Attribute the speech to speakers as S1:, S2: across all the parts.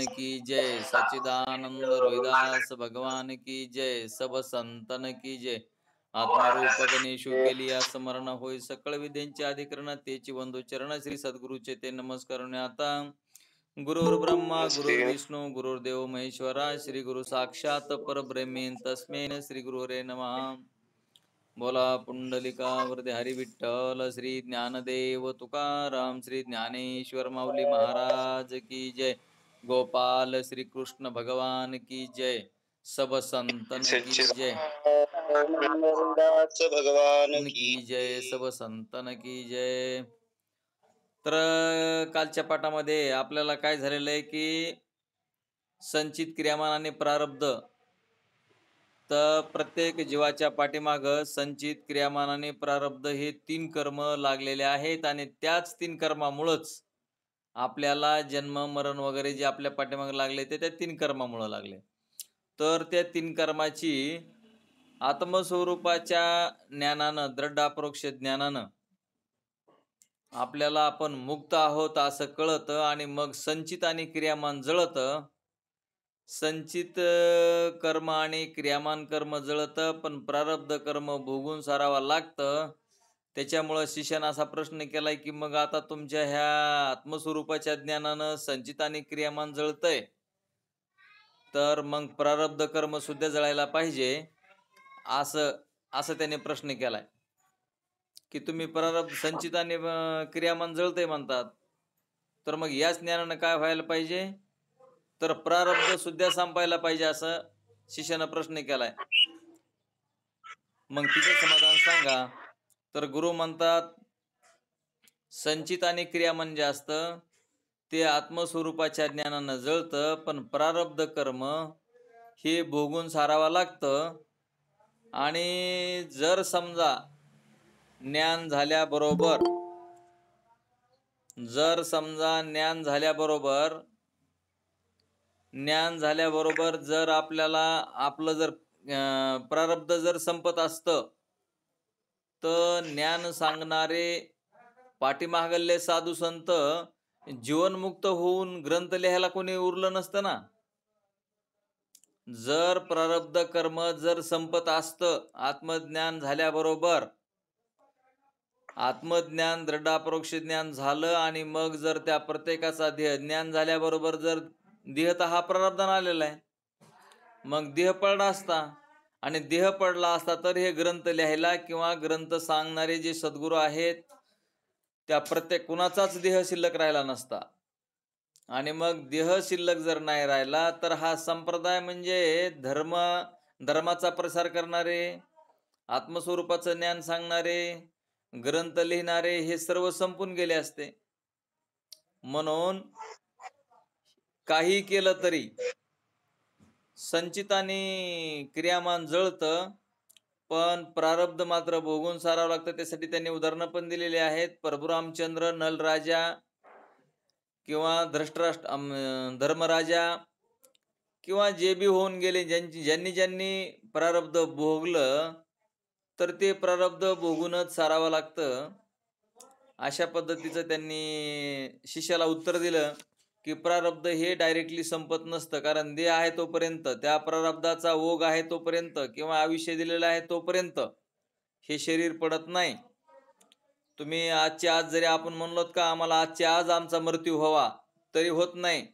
S1: की जय, सच्चिदानंद रोहिदास भगवान की जय, सब संतन की जय. आत्मरूप गणेशू केली स्मरण होय सकळ विद्येचे अधिकरण तेची बंधू चरण श्री सद्गुरूचे ते नमस्कार आता. गुरुर् ब्रह्मा गुरुर्विष्णू गुरुर्देव महेश्वरा श्री गुरु साक्षात परब्रह्मेन तस्मेन श्री गुरुरे नमः. बोला पुंडलिका वरदे हरी विठ्ठल श्री ज्ञानदेव तुकाराम श्री ज्ञानेश्वर माऊली महाराज की जय. गोपाल श्री कृष्ण भगवान की जय. सब संतन की जय
S2: भगवान
S1: की जय. सब संतन की जय. तर कालच्या पाठामध्ये आपल्याला काय झालेलं आहे की संचित क्रियामान आणि प्रारब्ध. तर प्रत्येक जीवाच्या पाठीमाग संचित क्रियामान आणि प्रारब्ध हे 3 कर्म लागलेले आहेत आणि त्याच 3 कर्मामुळेच आपल्याला जन्म मरण वगैरे जे आपल्या पाठीमागे लागले ते त्या 3 कर्मामुळे लागले. तर त्या 3 कर्माची आत्मस्वरूपाच्या ज्ञानानं दृढ अपरोक्ष ज्ञानानं आपल्याला आपण मुक्त आहोत असं कळतं आणि मग संचित आणि क्रियामान जळतं. संचित कर्म आणि क्रियामान कर्म जळतं पण प्रारब्ध कर्म भोगून सारावं लागतं. त्याच्यामुळं शिष्यानं असा प्रश्न केलाय की मग आता तुमच्या ह्या आत्मस्वरूपाच्या ज्ञानानं संचित आणि क्रियामान जळतंय तर मग प्रारब्ध कर्म सुद्धा जळायला पाहिजे असं त्याने प्रश्न केलाय की तुम्ही प्रारब्ध संचित आणि क्रियामान जळतंय म्हणतात तर मग याच ज्ञानानं काय व्हायला पाहिजे तर प्रारब्ध सुद्धा संपायला पाहिजे असं शिष्यानं प्रश्न केलाय. मग तिचं समाधान सांगा. तर गुरु म्हणतात संचित आणि क्रिया म्हणजे असतं ते आत्मस्वरूपाच्या ज्ञानानं जळतं पण प्रारब्ध कर्म हे भोगून सारावं लागतं. आणि जर समजा ज्ञान झाल्याबरोबर जर आपल्याला आपलं जर प्रारब्ध जर संपत असतं तर ज्ञान सांगणारे पाठीमागले साधू संत जीवनमुक्त होऊन ग्रंथ लिहायला कोणी उरलं नसतं ना. जर प्रारब्ध कर्म जर संपत असतं आत्मज्ञान झाल्याबरोबर आत्मज्ञान दृढ अपरोक्ष ज्ञान झालं आणि मग जर त्या प्रत्येकाचा देह ज्ञान झाल्याबरोबर जर देह तर हा प्रारब्धानं आलेला आहे मग देह पडला असता आणि देह पडला असता तर हे ग्रंथ लिहायला किंवा ग्रंथ सांगणारे जे सद्गुरू आहेत त्या प्रत्येक कुणाचाच देह शिल्लक राहिला नसता. आणि मग देह शिल्लक जर नाही राहिला तर हा संप्रदाय म्हणजे धर्माचा प्रसार करणारे आत्मस्वरूपाचं ज्ञान सांगणारे ग्रंथ लिहिणारे हे सर्व संपून गेले असते. म्हणून काही केलं तरी संचित आणि क्रियामान जळतं पण प्रारब्ध मात्र भोगून सारावं लागतं. त्यासाठी त्यांनी उदाहरणं पण दिलेली आहेत. प्रभुरामचंद्र नलराजा किंवा धर्मराजा किंवा जे बी होऊन गेले ज्यांनी प्रारब्ध भोगलं तर ते प्रारब्ध भोगूनच सारावं लागतं. अशा पद्धतीचं त्यांनी शिष्याला उत्तर दिलं की प्रारब्ध हे डायरेक्टली संपत नसतं कारण देह आहे तोपर्यंत त्या प्रारब्धाचा ओघ आहे तोपर्यंत किंवा आयुष्य दिलेलं आहे तोपर्यंत हे शरीर पडत नाही. तुम्ही आजच्या आज जरी आपण म्हणलोत का आम्हाला आजच्या आज आमचा मृत्यू व्हावा तरी होत नाही.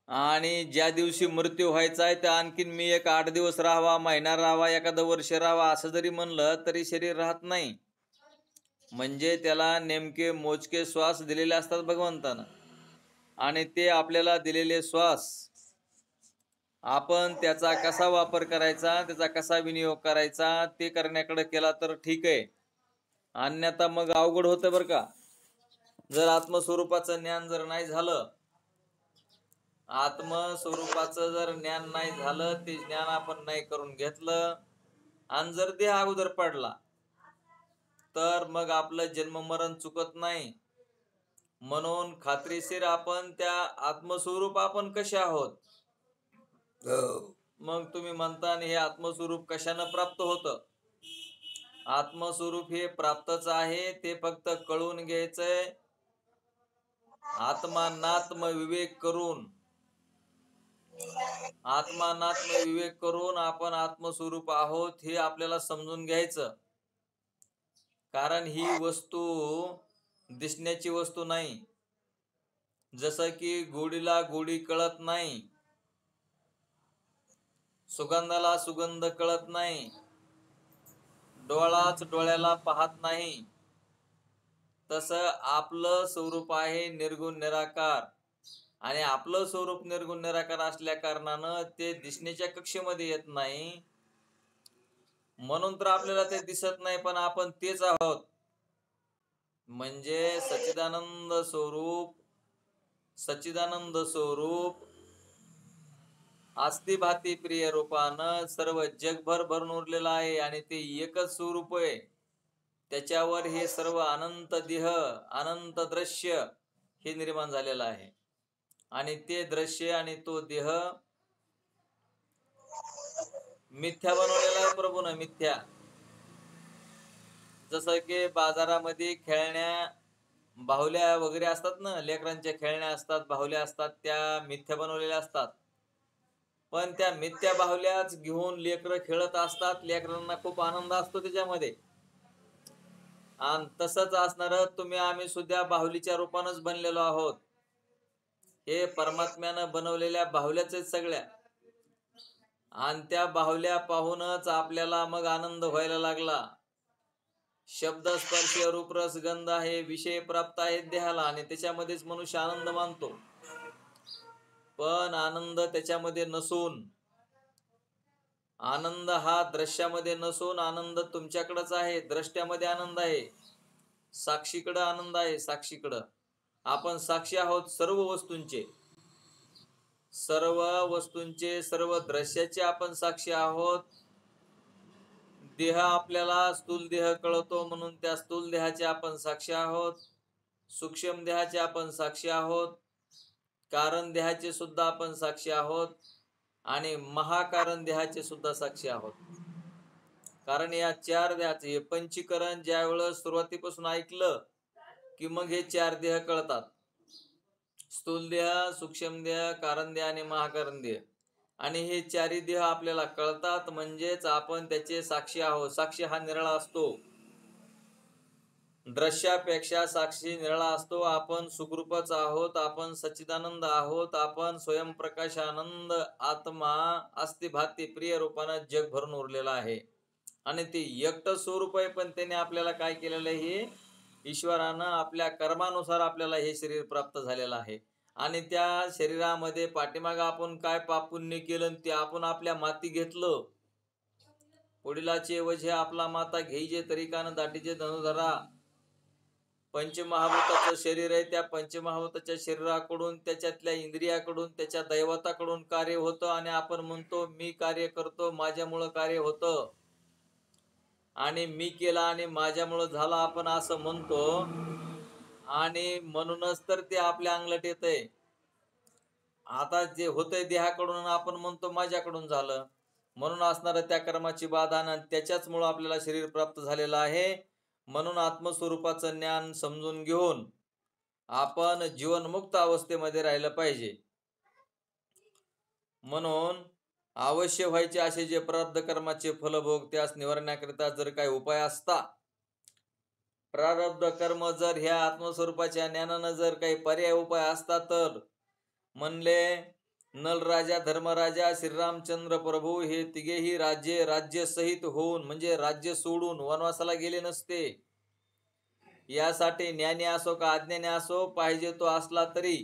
S1: आणि ज्या दिवशी मृत्यू व्हायचा आहे त्या आणखीन मी एक 8 दिवस राहावा महिना राहावा एखादं वर्ष राहावा असं जरी म्हणलं तरी शरीर राहत नाही. म्हणजे त्याला नेमके मोजके श्वास दिलेले असतात भगवंतानं आणि ते आपल्याला दिलेले श्वास आपण त्याचा कसा वापर करायचा त्याचा कसा विनियोग करायचा ते करण्याकडे केला तर ठीक आहे. अन्यथा मग अवघड होतं बरं का. जर आत्मस्वरूपाचं ज्ञान जर नाही झालं आत्मस्वरूपाचं जर ज्ञान नाही झालं ते ज्ञान आपण नाही करून घेतलं आणि जर देह अगोदर पडला तर मग आपलं जन्म मरण चुकत नाही. म्हणून खात्रीशीर आपण त्या आत्मस्वरूप आपण कसे आहोत. मग तुम्ही म्हणता हे आत्मस्वरूप कशानं प्राप्त होतं. आत्मस्वरूप हे प्राप्तच आहे ते फक्त कळून घ्यायचंय आत्मानात्म विवेक करून आपण आत्मस्वरूप आहोत हे आपल्याला समजून घ्यायचं. कारण ही वस्तू दिसण्याची वस्तू नाही. जसं की गोडीला गोडी कळत नाही, सुगंधाला सुगंध कळत नाही, डोळाच डोळ्याला पाहत नाही, तसं आपलं स्वरूप आहे निर्गुण निराकार. आणि आपलं स्वरूप निर्गुण निराकार असल्या कारणानं ते दिसण्याच्या कक्षेमध्ये येत नाही. म्हणून तर आपल्याला ते दिसत नाही, पण आपण तेच आहोत. म्हणजे सच्चिदानंद स्वरूप अस्तिभाती प्रिय रूपानं सर्व जगभर भरून उरलेलं आहे. आणि ते एकच स्वरूप आहे. त्याच्यावर हे सर्व अनंत देह, अनंत दृश्य हे निर्माण झालेलं आहे. आणि ते दृश्य आणि तो देह मिथ्या बनवलेला आहे प्रभूनं, मिथ्या. जसं की बाजारामध्ये खेळण्या, बाहुल्या वगैरे असतात ना, लेकरांच्या खेळण्या असतात, बाहुल्या असतात, त्या मिथ्या बनवलेल्या असतात. पण त्या मिथ्या बाहुल्याच घेऊन लेकरं खेळत असतात. लेकरांना खूप आनंद असतो त्याच्यामध्ये. आणि तसंच असणार तुम्ही आम्ही सुद्धा बाहुलीच्या रूपानंच बनलेलो आहोत. हे परमात्म्यानं बनवलेल्या बाहुल्याच आहेत सगळ्या. आणि त्या बाहुल्या पाहूनच आपल्याला मग आनंद व्हायला लागला. शब्द स्पर्श रूप रस गंध हे विषय प्राप्त आहेत देहाला, आणि त्याच्यामध्येच मनुष्य आनंद मानतो. पण आनंद त्याच्यामध्ये नसून, आनंद हा दृश्यामध्ये नसून आनंद तुमच्याकडेच आहे. द्रष्ट्यामध्ये आनंद आहे, साक्षीकडे आनंद आहे. साक्षीकडं आपण साक्षी आहोत सर्व वस्तूंचे, सर्व दृश्याचे आपण साक्षी आहोत. देह आपल्याला स्थूल देह कळतो म्हणून त्या स्थूल देहाचे आपण साक्षी आहोत. सूक्ष्म देहाचे आपण साक्षी आहोत. कारण देहाचे सुद्धा आपण साक्षी आहोत. आणि महाकारण देहाचे सुद्धा साक्षी आहोत. कारण या चार देहाचे हे पंचीकरण ज्या वेळेस सुरुवातीपासून ऐकलं की मग हे चार देह कळतात. स्थूल देह, सूक्ष्म देह, कारण देह आणि महाकारण देह. आणि हे चारी देह आपल्याला कळतात, म्हणजेच आपण त्याचे साक्षी आहोत. साक्षी हा निराळा असतो, दृश्यापेक्षा साक्षी निराळा असतो. आपण सुखरूपच आहोत, आपण सच्चिदानंद आहोत, आपण स्वयंप्रकाश आनंद आत्मा अस्तिभाती प्रिय रूपानं जग भरून उरलेला आहे. आणि ते एकटं स्वरूप आहे, पण त्याने आपल्याला काय केलेलं आहे, ईश्वरानं आपल्या कर्मानुसार आपल्याला हे शरीर प्राप्त झालेलं आहे. आणि त्या शरीरामध्ये पाठीमागं आपण काय पाप पुण्य केलं ते आपण आपल्या माती घेतलं. वडिलाचे वजे आपला माता घ्यायचे तरीकानं दाटीचे धनुधरा. पंचमहाभूताचं शरीर आहे, त्या पंचमहाभूताच्या शरीराकडून, त्याच्यातल्या इंद्रियाकडून, त्याच्या दैवताकडून कार्य होतं. आणि आपण म्हणतो मी कार्य करतो, माझ्यामुळं कार्य होतं, आणि मी केला आणि माझ्यामुळं झालं, आपण असं म्हणतो. आणि म्हणूनच तर ते आपल्या अंगलट येतंय. आता जे होतंय देहाकडून आपण म्हणतो माझ्याकडून झालं, म्हणून असणार त्या कर्माची बाधा, आणि त्याच्याचमुळं आपल्याला शरीर प्राप्त झालेलं आहे. म्हणून आत्मस्वरूपाचं ज्ञान समजून घेऊन आपण जीवनमुक्त अवस्थेमध्ये राहिलं पाहिजे. म्हणून अवश्य व्हायचे असे जे प्रारब्ध कर्माचे फलभोग, त्यास निवारण्याकरिता जर काही उपाय असता, प्रारब्ध कर्म जर ह्या आत्मस्वरूपाच्या ज्ञानानं जर काही पर्याय उपाय असता, तर म्हणले नलराजा, धर्मराजा, श्रीरामचंद्र प्रभू हे तिघेही राज्य सहित होऊन, म्हणजे राज्य सोडून वनवासाला गेले नसते. यासाठी ज्ञानी असो का अज्ञानी असो, पाहिजे तो असला तरी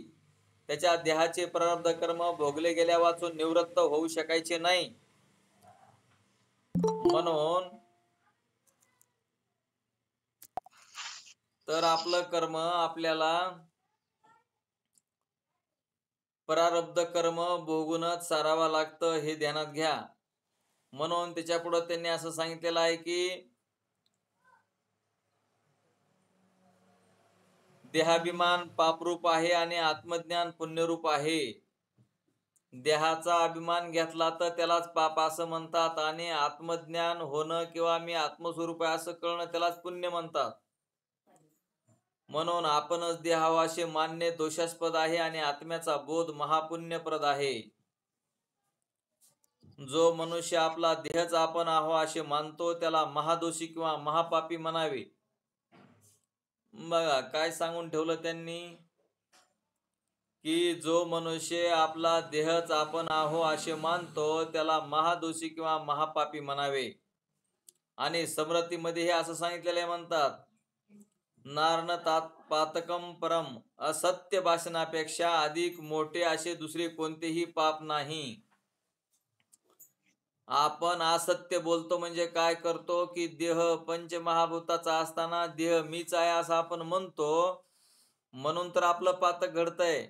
S1: त्याच्या देहाचे प्रारब्ध कर्म भोगले गेल्या वाचून निवृत्त होऊ शकायचे नाही. म्हणून तर आपलं कर्म आपल्याला प्रारब्ध कर्म भोगूनच सारावं लागतं, हे ध्यानात घ्या. म्हणून त्याच्या पुढे त्यांनी असं सांगितलेलं आहे की देहाभिमान पापरूप आहे आणि आत्मज्ञान पुण्यरूप आहे. देहाचा अभिमान घेतला तर त्यालाच पाप असं म्हणतात, आणि आत्मज्ञान होणं किंवा मी आत्मस्वरूप आहे असं कळणं त्यालाच पुण्य म्हणतात. म्हणून आपणच देहावा असे मानणे दोषास्पद आहे आणि आत्म्याचा बोध महापुण्यप्रद आहे. जो मनुष्य आपला देहच आपण आहो असे मानतो त्याला महादोषी किंवा महापापी म्हणावे. बघा काय सांगून ठेवलं त्यांनी, की जो मनुष्य आपला देहच आपण आहो असे मानतो त्याला महादोषी किंवा महापापी म्हणावे. आणि स्मृतीमध्ये हे असं सांगितलेलं म्हणतात, नारण पातकम परम, असत्य भाषणापेक्षा अधिक मोठे असे दुसरे कोणतेही पाप नाही. आपण असत्य बोलतो म्हणजे काय करतो, की देह पंचमहाभूताचा असताना देह मीच आहे असं आपण म्हणतो, म्हणून तर आपलं पातक घडतंय.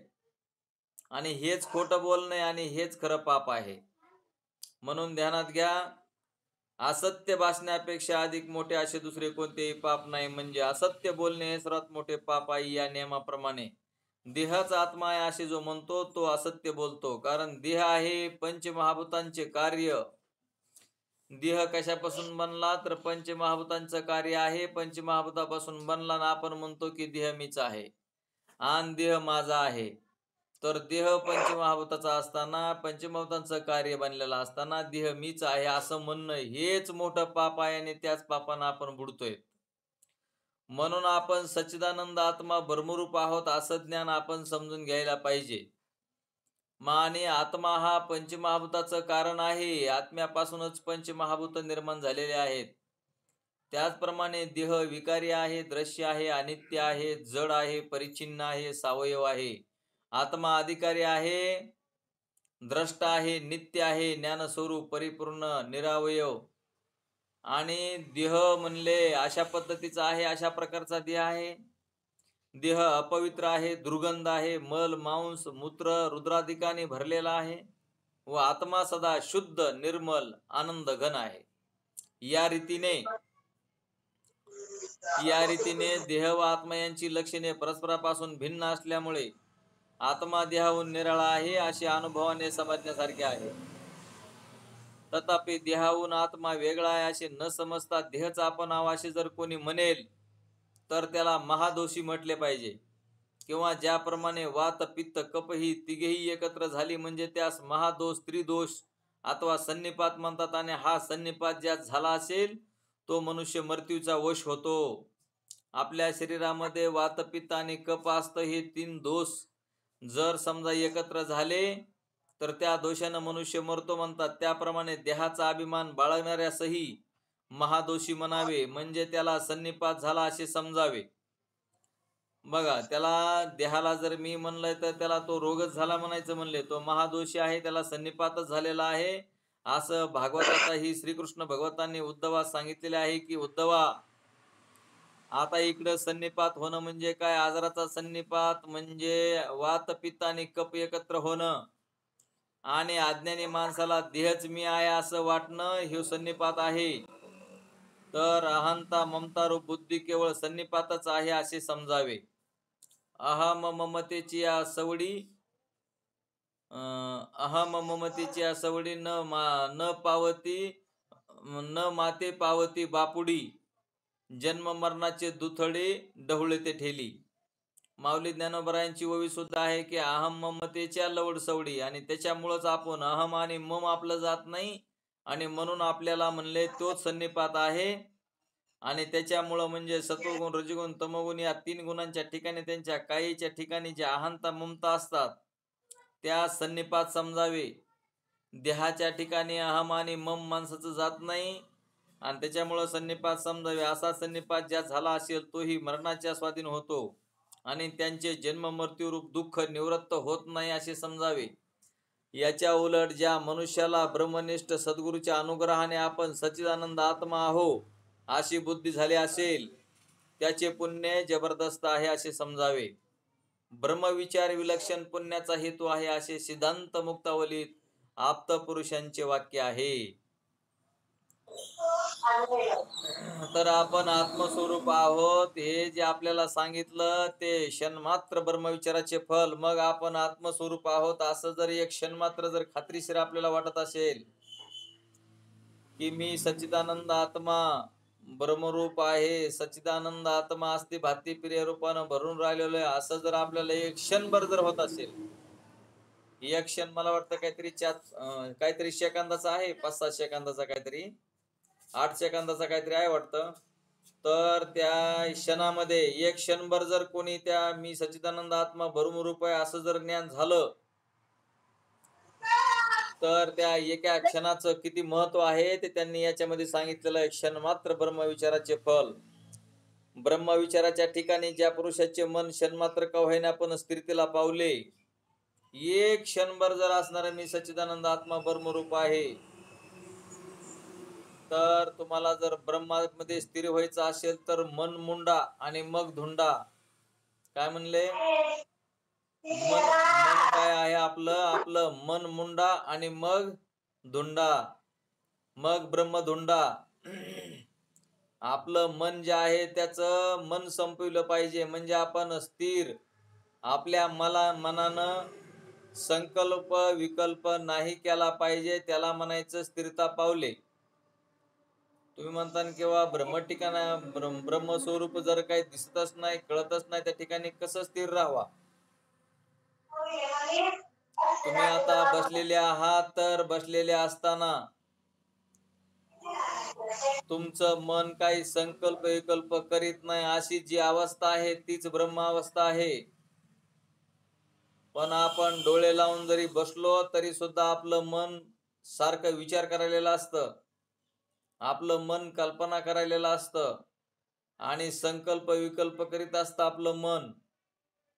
S1: आणि हेच खोटं बोलणं आणि हेच खरं पाप आहे. म्हणून ध्यानात घ्या, असत्य भाषणापेक्षा अधिक मोठे असे दुसरे कोणतेही पाप नाही. म्हणजे असत्य बोलणे हे सर्वात मोठे पाप आहे. या नियमाप्रमाणे देहाचा आत्मा आहे असे जो म्हणतो तो असत्य बोलतो. कारण देह आहे पंचमहाभूतांचे कार्य. देह कशापासून बनला तर पंचमहाभूतांचं कार्य आहे. पंचमहाभूतापासून बनला ना आपण म्हणतो की देह मीच आहे आणि देह माझा आहे. तर देह पंचमहाभूताचा असताना पंचमहाभूतांचं कार्य बनलेला असताना देह मीच आहे असं म्हणणं हेच मोठं पाप आहे आणि त्याच पापानं आपण बुडतोय. म्हणून आपण सच्चिदानंद आत्मा ब्रह्मरूप आहोत असं ज्ञान आपण समजून घ्यायला पाहिजे. आणि आत्मा हा पंचमहाभूताचं कारण आहे. आत्म्यापासूनच पंचमहाभूत निर्माण झालेले आहेत. त्याचप्रमाणे देह विकारी आहे, दृश्य आहे, अनित्य आहे, जड आहे, परिच्छिन्न आहे, सावयव आहे. आत्मा अधिकारी आहे, द्रष्टा आहे, नित्य आहे, ज्ञानस्वरूप, परिपूर्ण, निरावयव. आणि देह म्हणले अशा पद्धतीचा आहे, अशा प्रकारचा देह आहे. देह अपवित्र आहे, दुर्गंध आहे, मल, मांस, मूत्र, रुद्राधिकाने भरलेला आहे. व आत्मा सदा शुद्ध, निर्मल, आनंद घन आहे. या रीतीने देह व आत्मा यांची लक्षणे परस्परापासून भिन्न असल्यामुळे आत्मा देहाहून निराळा आहे असे अनुभवाने समजण्यासारखे आहे. तथापि देहाहून आत्मा वेगळा आहे असे न समजता देहच आपण आहो असे जर कोणी म्हणेल तर त्याला महादोषी म्हटले पाहिजे. किंवा ज्याप्रमाणे वात, पित्त, कफ ही तिघेही एकत्र झाली म्हणजे त्यास महादोष, त्रिदोष अथवा सन्निपात म्हणतात. आणि हा सन्निपात ज्यात झाला असेल तो मनुष्य मृत्यूचा वश होतो. आपल्या शरीरामध्ये वात, पित्त आणि कफ असतं. हे 3 दोष जर समजा एकत्र झाले तर त्या दोषानं मनुष्य मरतो म्हणतात. त्याप्रमाणे देहाचा अभिमान बाळगणाऱ्यासही महादोषी म्हणावे, म्हणजे त्याला सन्निपात झाला असे समजावे. बघा, त्याला देहाला जर मी म्हणलंय तर त्याला तो रोगच झाला म्हणायचं म्हणले, तो महादोषी आहे, त्याला सन्निपातच झालेला आहे असं भागवतातही श्रीकृष्ण भगवतांनी उद्धवास सांगितलेले आहे, की उद्धवा आता इकडं सन्निपात होणं म्हणजे काय, आजाराचा सन्निपात म्हणजे वात, पित्त आणि कफ एकत्र होणं आणि अज्ञानी माणसाला देहच मी आहे असं वाटणं हे सन्निपात आहे. तर अहंता, ममता रूप बुद्धी केवळ सन्निपातच आहे असे समजावे. अहम ममतेची या सवडी न माते पावती बापुडी, जन्म मरणाचे दुथडे ढवळे ते ठेली. माऊली ज्ञानोबरायांची ओवी सुद्धा आहे की अहम ममतेच्या लवड सवडी, आणि त्याच्यामुळेच आपण अहम आणि मम आपलं जात नाही आणि म्हणून आपल्याला म्हणले तोच सन्निपात आहे. आणि त्याच्यामुळं म्हणजे सत्वगुण, रजगुण, तमोगुण या 3 गुणांच्या ठिकाणी त्यांच्या काहीच्या ठिकाणी जे अहंता, ममता असतात त्या सन्निपात समजावे. देहाच्या ठिकाणी अहम आणि मम माणसाचं जात नाही आणि त्याच्यामुळं सन्निपात समजावे. असा सन्निपात ज्या झाला असेल तोही मरणाच्या स्वाधीन होतो आणि त्यांचे जन्म मृत्यू रूप दुःख निवृत्त होत नाही असे समजावे. याच्या उलट ज्या मनुष्याला ब्रह्मनिष्ठ सद्गुरूच्या अनुग्रहाने आपण सच्चिदानंद आत्मा आहो अशी बुद्धी झाली असेल त्याचे पुण्य जबरदस्त आहे असे समजावे. ब्रह्मविचार विलक्षण पुण्याचा हेतू आहे असे सिद्धांत मुक्तावलीत आप्त पुरुषांचे वाक्य आहे. तर आपण आत्मस्वरूप आहोत हे जे आपल्याला सांगितलं ते क्षणमात्र ब्रह्मविचाराचे फल. मग आपण आत्मस्वरूप आहोत असं जर एक क्षणमात्र जर खात्रीशीर आपल्याला वाटत असेल की मी सच्चिदानंद आत्मा ब्रह्मरूप आहे, सच्चिदानंद आत्मा असते, भाती प्रिय रूपानं भरून राहिलेलं आहे, असं जर आपल्याला एक क्षणभर जर होत असेल, एक क्षण मला वाटतं काहीतरी सेकंदाचा आहे, 5-6 सेकंदाचा काहीतरी, 8 सेकंदाचा काहीतरी आहे वाटतं. तर त्या क्षणामध्ये एक क्षणभर जर कोणी त्या मी सच्चिदानंद आत्मा भरमरूप आहे असं जर ज्ञान झालं, तर त्या एका क्षणाचं किती महत्व आहे ते त्यांनी याच्यामध्ये सांगितलेलं आहे. क्षण मात्र ब्रह्मविचाराचे फल. ब्रह्मविचाराच्या ठिकाणी ज्या पुरुषाचे मन क्षण मात्र का होईना पण स्थिरतेला पावले, एक क्षणभर जर असणारा मी सच्चिदानंद आत्मा ब्रह्मरूप आहे, तर तुम्हाला जर ब्रह्मामध्ये स्थिर व्हायचं असेल तर मन मुंडा आणि मग धुंडा. काय म्हणले? मन काय आहे आपलं मन मुंडा आणि मग धुंडा, मग ब्रह्मधुंडा. आपलं मन जे आहे त्याचं मन संपविलं पाहिजे, म्हणजे आपण स्थिर आपल्या मनानं संकल्प विकल्प नाही केला पाहिजे, त्याला म्हणायचं स्थिरता पावले. तुम्ही म्हणता किंवा ब्रह्मस्वरूप जर काही दिसतच नाही, कळतच नाही, त्या ठिकाणी कसं स्थिर राहावा? तुम्ही आता बसलेले आहात, तर बसलेले असताना तुमचं मन काही संकल्प विकल्प करीत नाही, अशी जी अवस्था आहे तीच ब्रह्म अवस्था आहे. पण आपण डोळे लावून जरी बसलो तरी सुद्धा आपलं मन सारखं विचार करायला असतं, आपलं मन कल्पना करायला असतं आणि संकल्प विकल्प करीत असतं आपलं मन.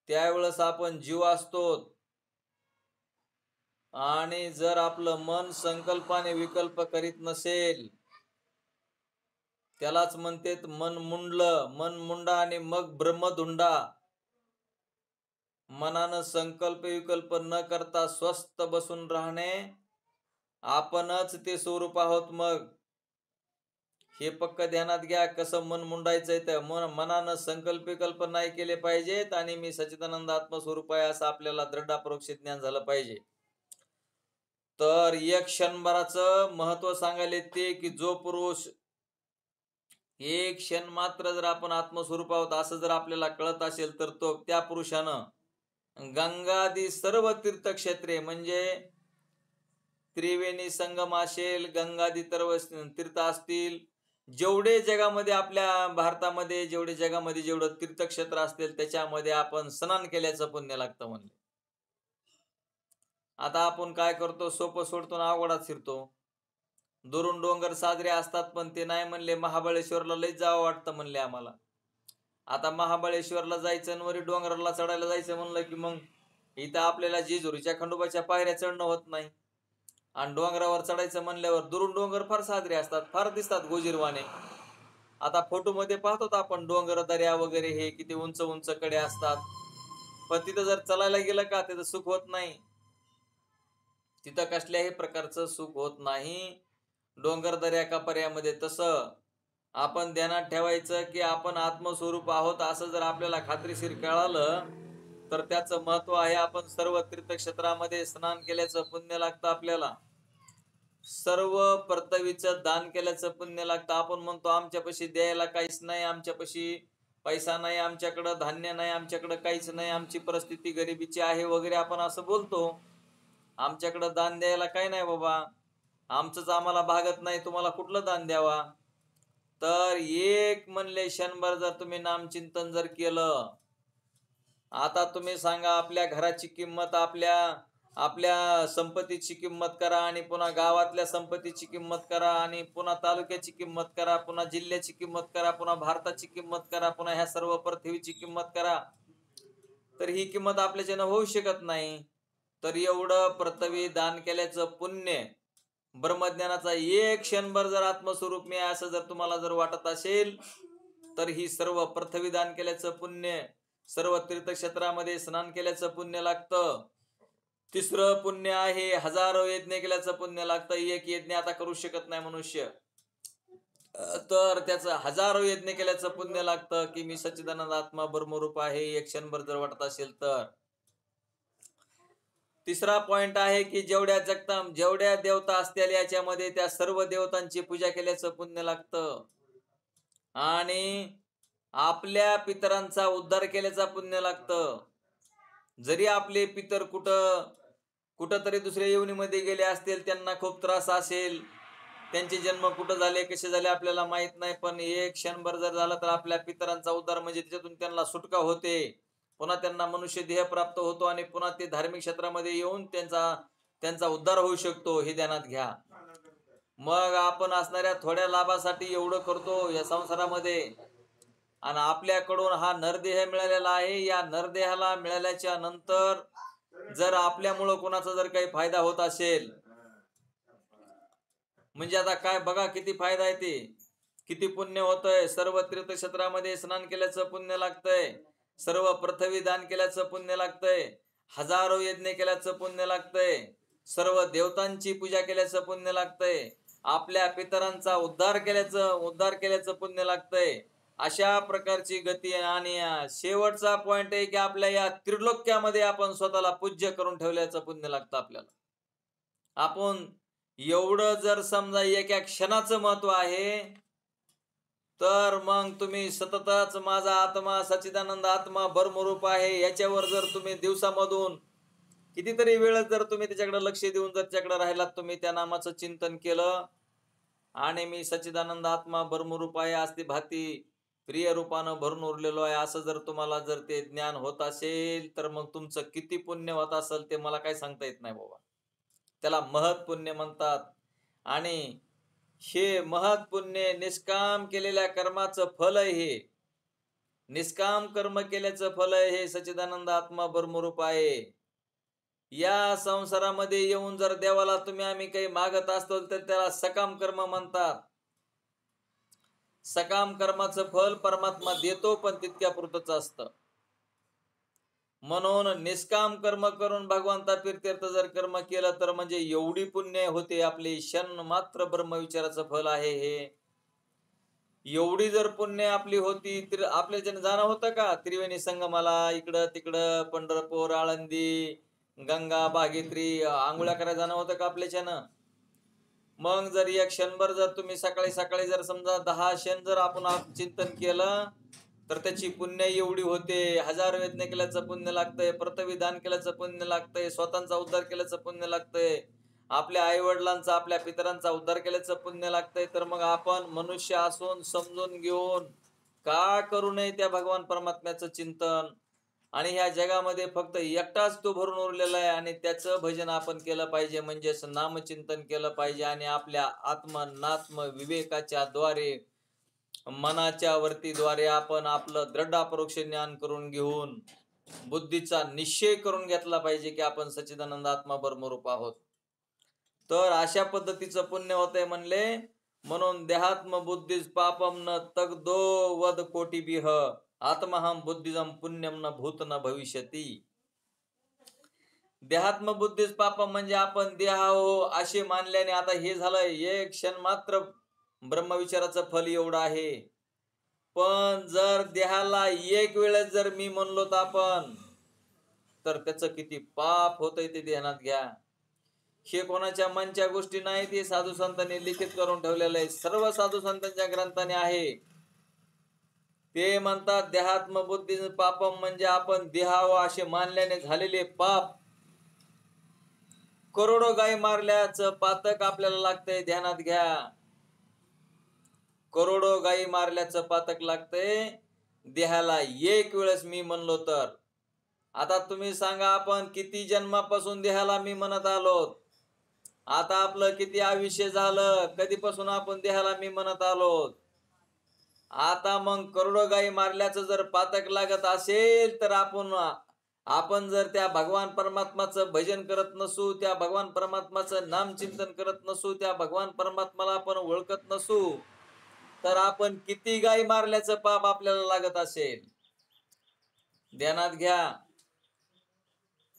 S1: त्यावेळेस आपण जीव असतो. आणि जर आपलं मन संकल्पाने विकल्प करीत नसेल, त्यालाच म्हणतात मन मुंडलं, मन मुंडा आणि मग ब्रह्मधुंडा. मनानं संकल्प विकल्प न करता स्वस्थ बसून राहणे, आपणच ते स्वरूप आहोत. मग हे पक्क ध्यानात घ्या, कसं मन मुंडायचंय. तर मनानं संकल्प विकल्प नाही केले पाहिजेत आणि मी सच्चिदानंद आत्मस्वरूप आहे असं आपल्याला दृढ अपरोक्ष ज्ञान झालं पाहिजे. तर एक क्षणभराचं महत्व सांगायले ते की जो पुरुष एक क्षण मात्र जर आपण आत्मस्वरूप आहोत असं जर आपल्याला कळत असेल, तर तो त्या पुरुषानं गंगादी सर्व तीर्थक्षेत्रे, म्हणजे त्रिवेणी संगम असेल, गंगादी तीर्थ असतील, जेवढे जगामध्ये आपल्या भारतामध्ये जेवढे जगामध्ये जेवढं तीर्थक्षेत्र असतील त्याच्यामध्ये आपण स्नान केल्याचं पुण्य लागतं म्हणले. आता आपण काय करतो, सोपं सोडतो ना अवघडात फिरतो. दुरून डोंगर साजरे असतात, पण ते नाही म्हणले महाबळेश्वरला लय जावं वाटतं म्हणले आम्हाला. आता महाबळेश्वरला जायचं आणि वरी डोंगराला चढायला जायचं म्हणलं की मग इथं आपल्याला जेजुरीच्या खंडोबाच्या पायऱ्या चढणं होत नाही, आणि डोंगरावर चढायचं म्हणल्यावर दुरून डोंगर फार साजरे असतात, फार दिसतात गोजीरवाने. आता फोटो मध्ये पाहतो आपण डोंगर दर्या वगैरे हे किती उंच उंच कडे असतात, पण तिथं जर चालायला गेलं का तिथं सुख होत नाही, तिथं कसल्याही प्रकारचं सुख होत नाही डोंगर दर्या कापर्यामध्ये. तसं आपण ध्यानात ठेवायचं की आपण आत्मस्वरूप आहोत असं जर आपल्याला खात्रीशीर कळालं तर त्याचं महत्व आहे. आपण सर्व तीर्थक्षेत्रामध्ये स्नान केल्याचं पुण्य लागतं आपल्याला, सर्व पृथ्वीचं दान केल्याचं पुण्य लागतं. आपण म्हणतो आमच्यापाशी द्यायला काहीच नाही, आमच्यापाशी पैसा नाही, आमच्याकडं धान्य नाही, आमच्याकडं काहीच नाही, आमची परिस्थिती गरिबीची आहे वगैरे आपण असं बोलतो. आमच्याकडं दान द्यायला काही नाही बाबा, आमचंच आम्हाला भागत नाही, तुम्हाला कुठलं दान द्यावा? तर एक म्हणले क्षणभर जर तुम्ही नामचिंतन जर केलं, आता तुम्ही सांगा आपल्या घराची किंमत, आपल्या संपत्तीची किंमत करा, आणि पुन्हा गावातल्या संपत्तीची किंमत करा, आणि पुन्हा तालुक्याची किंमत करा, पुन्हा जिल्ह्याची किंमत करा, पुन्हा भारताची किंमत करा, पुन्हा ह्या सर्व पृथ्वीची किंमत करा, तर ही किंमत आपल्याच्यानं होऊ शकत नाही. तर एवढं पृथ्वी दान केल्याचं पुण्य, ब्रह्मज्ञानाचा एक क्षणभर जर आत्मस्वरूप मी असं जर तुम्हाला जर वाटत असेल, तर ही सर्व पृथ्वी दान केल्याचं पुण्य, सर्व तीर्थक्षेत्रामध्ये स्नान केल्याचं पुण्य लागतं. तिसरं पुण्य आहे हजारो यज्ञ केल्याचं पुण्य लागतं. एक यज्ञ आता करू शकत नाही मनुष्य, तर त्याचं हजारो यज्ञ केल्याचं पुण्य लागतं की मी सच्चिदानंद आत्मा ब्रह्मरूप आहे एक क्षणभर जर वाटत असेल तर. तिसरा पॉइंट आहे की जेवढ्या देवता असतील याच्यामध्ये त्या सर्व देवतांची पूजा केल्याचं पुण्य लागतं. आणि आपल्या पितरांचा उद्धार केल्याचा पुण्य लागतं. जरी आपले पितर कुठंतरी दुसऱ्या योनीमध्ये गेले असतील, त्यांना खूप त्रास असेल, त्यांचे जन्म कुठं झाले कसे झाले आपल्याला माहित नाही, पण एक क्षणभर जर झाला तर आपल्या पितरांचा उद्धार म्हणजे त्याच्यातून त्यांना सुटका होते, पुन्हा त्यांना मनुष्य देह प्राप्त होतो आणि पुन्हा ते धार्मिक क्षेत्रामध्ये येऊन त्यांचा उद्धार होऊ शकतो. हे ध्यानात घ्या. मग आपण असणाऱ्या थोड्या लाभासाठी एवढं करतो या संसारामध्ये, आणि आपल्याकडून हा नरदेह मिळालेला आहे. या नरदेहाला मिळाल्याच्या नंतर जर आपल्यामुळं कोणाचा जर काही फायदा होत असेल, म्हणजे आता काय बघा किती फायदा आहे, ते किती पुण्य होतंय. सर्व तीर्थक्षेत्रामध्ये स्नान केल्याचं पुण्य लागतंय, सर्व पृथ्वी दान केल्याचं पुण्य लागतंय, हजारो यज्ञ केल्याचं पुण्य लागतंय, सर्व देवतांची पूजा केल्याचं पुण्य लागतंय, आपल्या पितरांचा उद्धार केल्याचं पुण्य लागतंय. अशा प्रकारची गती. आणि शेवटचा पॉइंट आहे की आपल्या या त्रिलोक्यामध्ये आपण स्वतःला पूज्य करून ठेवल्याचं पुण्य लागतं आपल्याला. आपण एवढं जर समजा एका क्षणाचं महत्व आहे, तर मग तुम्ही सततच माझा आत्मा सच्चिदानंद आत्मा ब्रह्मरूप आहे याच्यावर जर तुम्ही दिवसामधून कितीतरी वेळ जर तुम्ही त्याच्याकडे लक्ष देऊन जर त्याच्याकडे राहिलात, तुम्ही त्या नामाचं चिंतन केलं, आणि मी सच्चिदानंद आत्मा ब्रह्मरूप आहे असती भाती प्रिय रूपानं भरून उरलेलो आहे, असं जर तुम्हाला जर ते ज्ञान होत असेल, तर मग तुमचं किती पुण्य होत असेल ते मला काही सांगता येत नाही बाबा. त्याला महत् पुण्य म्हणतात. आणि हे महत् पुण्य निष्काम केलेल्या कर्माचं फल आहे. हे निष्काम कर्म केल्याचं फल आहे. हे सच्चिदानंद आत्मा ब्रह्मरूप आहे. या संसारामध्ये येऊन जर देवाला तुम्ही आम्ही काही मागत असतो, तर त्याला सकाम कर्म म्हणतात. सकाम कर्माचं फल परमात्मा देतो, पण तितक्या पुरतच असतं. म्हणून निष्काम कर्म करून भगवंता प्रीत्यर्थ जर कर्म केलं, तर म्हणजे एवढी पुण्य होते. आपले क्षण मात्र ब्रह्मविचाराचं फल आहे हे. एवढी जर पुण्य आपली होती, तर आपल्याच्यानं जाणं होतं का त्रिवेणी संगमाला, इकडं तिकडं पंढरपूर, आळंदी, गंगा, भागीरथी आंघोळ्या करायला जाणं होतं का आपल्याच्यानं? मग जर एक क्षणभर जर तुम्ही सकाळी सकाळी जर समजा 10 क्षण जर आपण चिंतन केलं, तर त्याची पुण्य एवढी होते. हजारो यज्ञ केल्याचं पुण्य लागतंय, पृथ्वी दान केल्याचं पुण्य लागतंय, स्वतःचा उद्धार केल्याचं पुण्य लागतंय, आपल्या आई वडिलांचा आपल्या पितरांचा उद्धार केल्याचं पुण्य लागतंय. तर मग आपण मनुष्य असून समजून घेऊन का करू नये त्या भगवान परमात्म्याचं चिंतन? आणि ह्या जगामध्ये फक्त एकटाच तो भरून उरलेला आहे, आणि त्याचं भजन आपण केलं पाहिजे, म्हणजेच नामचिंतन केलं पाहिजे. आणि आपल्या आत्मनात्म विवेकाच्या द्वारे, मनाच्या वरतीद्वारे आपण आपलं दृढ अपरोक्ष ज्ञान करून घेऊन बुद्धीचा निश्चय करून घेतला पाहिजे की आपण सच्चिदानंद आत्मा ब्रह्मरूप आहोत. तर अशा पद्धतीचं पुण्य होतंय म्हणले. म्हणून देहात्म बुद्धीज पापम न तगदो वद कोटी बिह आत्महम बुद्धिजम पुण्यम न भूत न भविष्यती. देहात्म बुद्धीज पापम म्हणजे आपण देह हो असे मानल्याने, आता हे झालं एक क्षण मात्र ब्रह्मविचाराचं फल एवढं आहे. पण जर देहाला एक वेळेस जर मी म्हणलो तर आपण, तर त्याचं किती पाप होतंय ते ध्यानात घ्या. हे कोणाच्या मनच्या गोष्टी नाही, ते साधू संतांनी लिखित करून ठेवलेलं आहे. सर्व साधू संतांच्या ग्रंथाने आहे. ते म्हणतात देहात्म बुद्धी पापम म्हणजे आपण देहाव असे मानल्याने झालेले पाप. करोडो गाय मारल्याचं पातक आपल्याला लागतंय, ध्यानात घ्या. करोडो गायी मारल्याचं पातक लागतंय देहाला एक वेळेस मी म्हणलो तर. आता तुम्ही सांगा, आपण किती जन्मापासून देहाला मी म्हणत आलो, आता आपलं किती आयुष्य झालं, कधीपासून आपण देहाला मी म्हणत आलो. आता मग करोडो गायी मारल्याचं जर पातक लागत असेल, तर आपण जर त्या भगवान परमात्माचं भजन करत नसू, त्या भगवान परमात्माचं नामचिंतन करत नसू, त्या भगवान परमात्माला आपण ओळखत नसू, तर आपण किती गायी मारल्याचं पाप आपल्याला लागत असेल. ध्यानात घ्या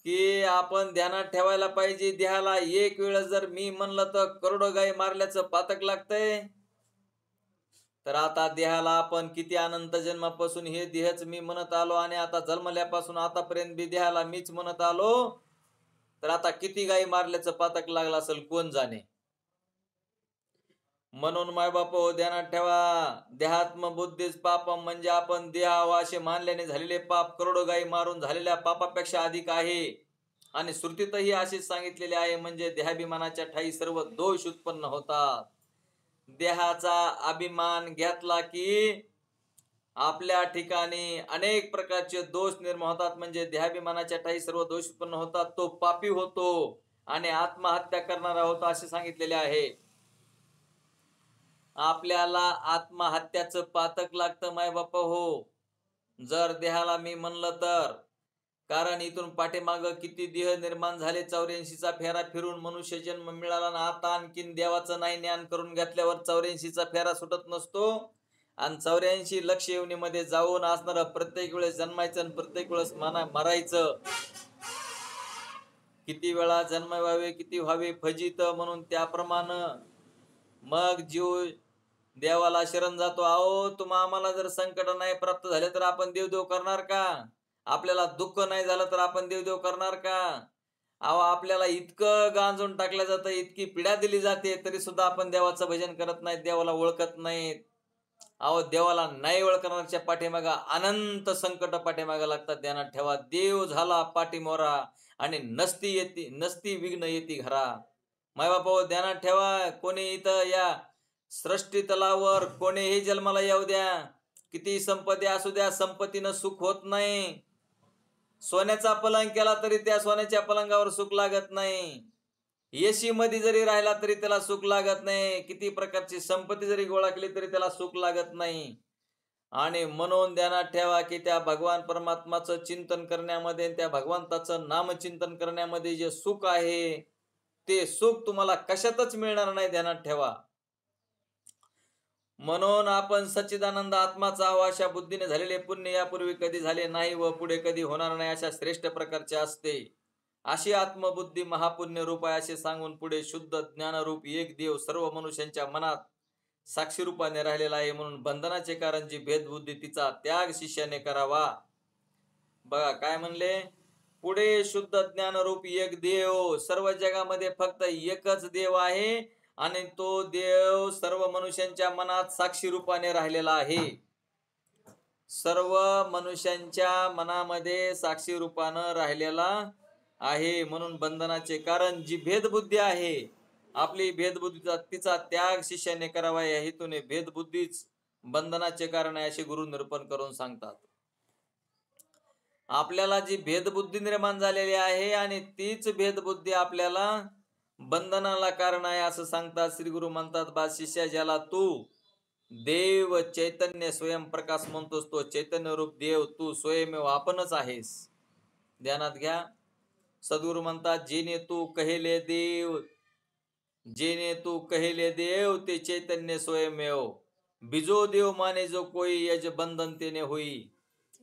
S1: की आपण ध्यानात ठेवायला पाहिजे, देहाला एक वेळ जर मी म्हणलं तर करोडो गायी मारल्याचं पातक लागतंय. तर आता देहाला आपण किती अनंत जन्मापासून हे देहच मी म्हणत आलो, आणि आता जन्मल्यापासून आतापर्यंत बी देहाला मीच म्हणत आलो, तर आता किती गायी मारल्याचं पातक लागलं असेल कोण जाणे. म्हणून मायबाप ध्यानात ठेवा, देहात्म बुद्धीच पापम म्हणजे आपण देहावा असे मानल्याने झालेले पाप करोडो गायी मारून झालेल्या पापापेक्षा अधिक आहे. आणि श्रुतीतही असेच सांगितलेले आहे, म्हणजे देहाभिमानाच्या ठाई सर्व दोष उत्पन्न होतात. देहाचा अभिमान घेतला की आपल्या ठिकाणी अनेक प्रकारचे दोष निर्माण होतात, म्हणजे देहाभिमानाच्या ठाई सर्व दोष उत्पन्न होतात. तो पापी होतो आणि आत्महत्या करणारा होतो असे सांगितलेले आहे. आपल्याला आत्महत्याचं पातक लागतं मायबाप हो, जर देहाला मी म्हणलं तर. कारण इथून पाठीमाग किती देह निर्माण झाले, 84चा फेरा फिरून मनुष्य जन्म मिळाला ना, आता आणखीन देवाचं नाही ज्ञान करून घेतल्यावर 84चा फेरा सुटत नसतो. आणि 84 लक्ष योनीमध्ये जाऊन असणार प्रत्येक वेळेस जन्मायचं आणि प्रत्येक वेळेस मरायचं. किती वेळा जन्म व्हावे किती व्हावे फजित, म्हणून त्याप्रमाणे मग जीव देवाला शरण जातो. अहो तुम्हा आम्हाला जर संकट नाही प्राप्त झाले तर आपण देवदेव करणार का? आपल्याला दुःख नाही झालं तर आपण देवदेव करणार का? अहो आपल्याला इतकं गांजून टाकलं जातं, इतकी पीडा दिली जाते, तरी सुद्धा आपण देवाचं भजन करत नाहीत, देवाला ओळखत नाहीत. अहो देवाला नाही ओळखणाऱ्याच्या पाठीमागा अनंत संकट पाठीमागा लागतात. ध्यानात ठेवा, देव झाला पाठीमोरा आणि नसती विघ्न येती घरा. मायबापा ध्यानात ठेवा, कोणी इथं या सृष्टी तलावर कोणीही जन्माला येऊ द्या, किती संपत्ती असू द्या, संपत्तीनं सुख होत नाही. सोन्याचा पलंग केला तरी त्या सोन्याच्या पलंगावर सुख लागत नाही. एसी मध्ये जरी राहिला तरी त्याला सुख लागत नाही. किती प्रकारची संपत्ती जरी गोळा केली तरी त्याला सुख लागत नाही. आणि म्हणून ध्यानात ठेवा की त्या भगवान परमात्माचं चिंतन करण्यामध्ये, त्या भगवंताचं नामचिंतन करण्यामध्ये जे सुख आहे ते सुख तुम्हाला कशातच मिळणार नाही. ध्यानात ठेवा. म्हणून आपण सच्चिदानंद आत्माचा आहो अशा बुद्धीने झालेले पुण्य यापूर्वी कधी झाले नाही व पुढे कधी होणार नाही अशा श्रेष्ठ प्रकारचे असते. अशी आत्मबुद्धी महापुण्य रूप आहे असे सांगून पुढे शुद्ध ज्ञानरूप एक देव सर्व मनुष्यांच्या मनात साक्षी रूपाने राहिलेला आहे. म्हणून बंधनाचे कारण जी भेदबुद्धी तिचा त्याग शिष्याने करावा. बघा काय म्हणले, पुढे शुद्ध ज्ञानरूप एक देव, सर्व जगामध्ये फक्त एकच देव आहे आणि तो देव सर्व मनुष्यांच्या मनात साक्षी रूपाने राहिलेला आहे. सर्व मनुष्यांच्या मनामध्ये साक्षी रूपानं राहिलेला आहे. म्हणून बंधनाचे कारण जी भेदबुद्धी आहे, आपली भेदबुद्धीचा तिचा त्याग शिष्याने करावा. या हेतूने भेदबुद्धीच बंधनाचे कारण आहे असे गुरु निरूपण करून सांगतात. आपल्याला जी भेदबुद्धी निर्माण झालेली आहे आणि तीच भेदबुद्धी आपल्याला बंधनाला कारण आहे असं सांगतात. श्री गुरु म्हणतात, बा शिष्या, ज्याला तू देव चैतन्य स्वयंप्रकाश म्हणतोस तो चैतन्य रूप देव तू स्वयंमेव आपणच आहेस. ध्यानात घ्या. सद्गुरु म्हणतात, जेने तू कहेले देव, जेने तू कहेले देव ते चैतन्य स्वयंमेव, बिजो देव माने जो कोई यज बंधन तेने होई.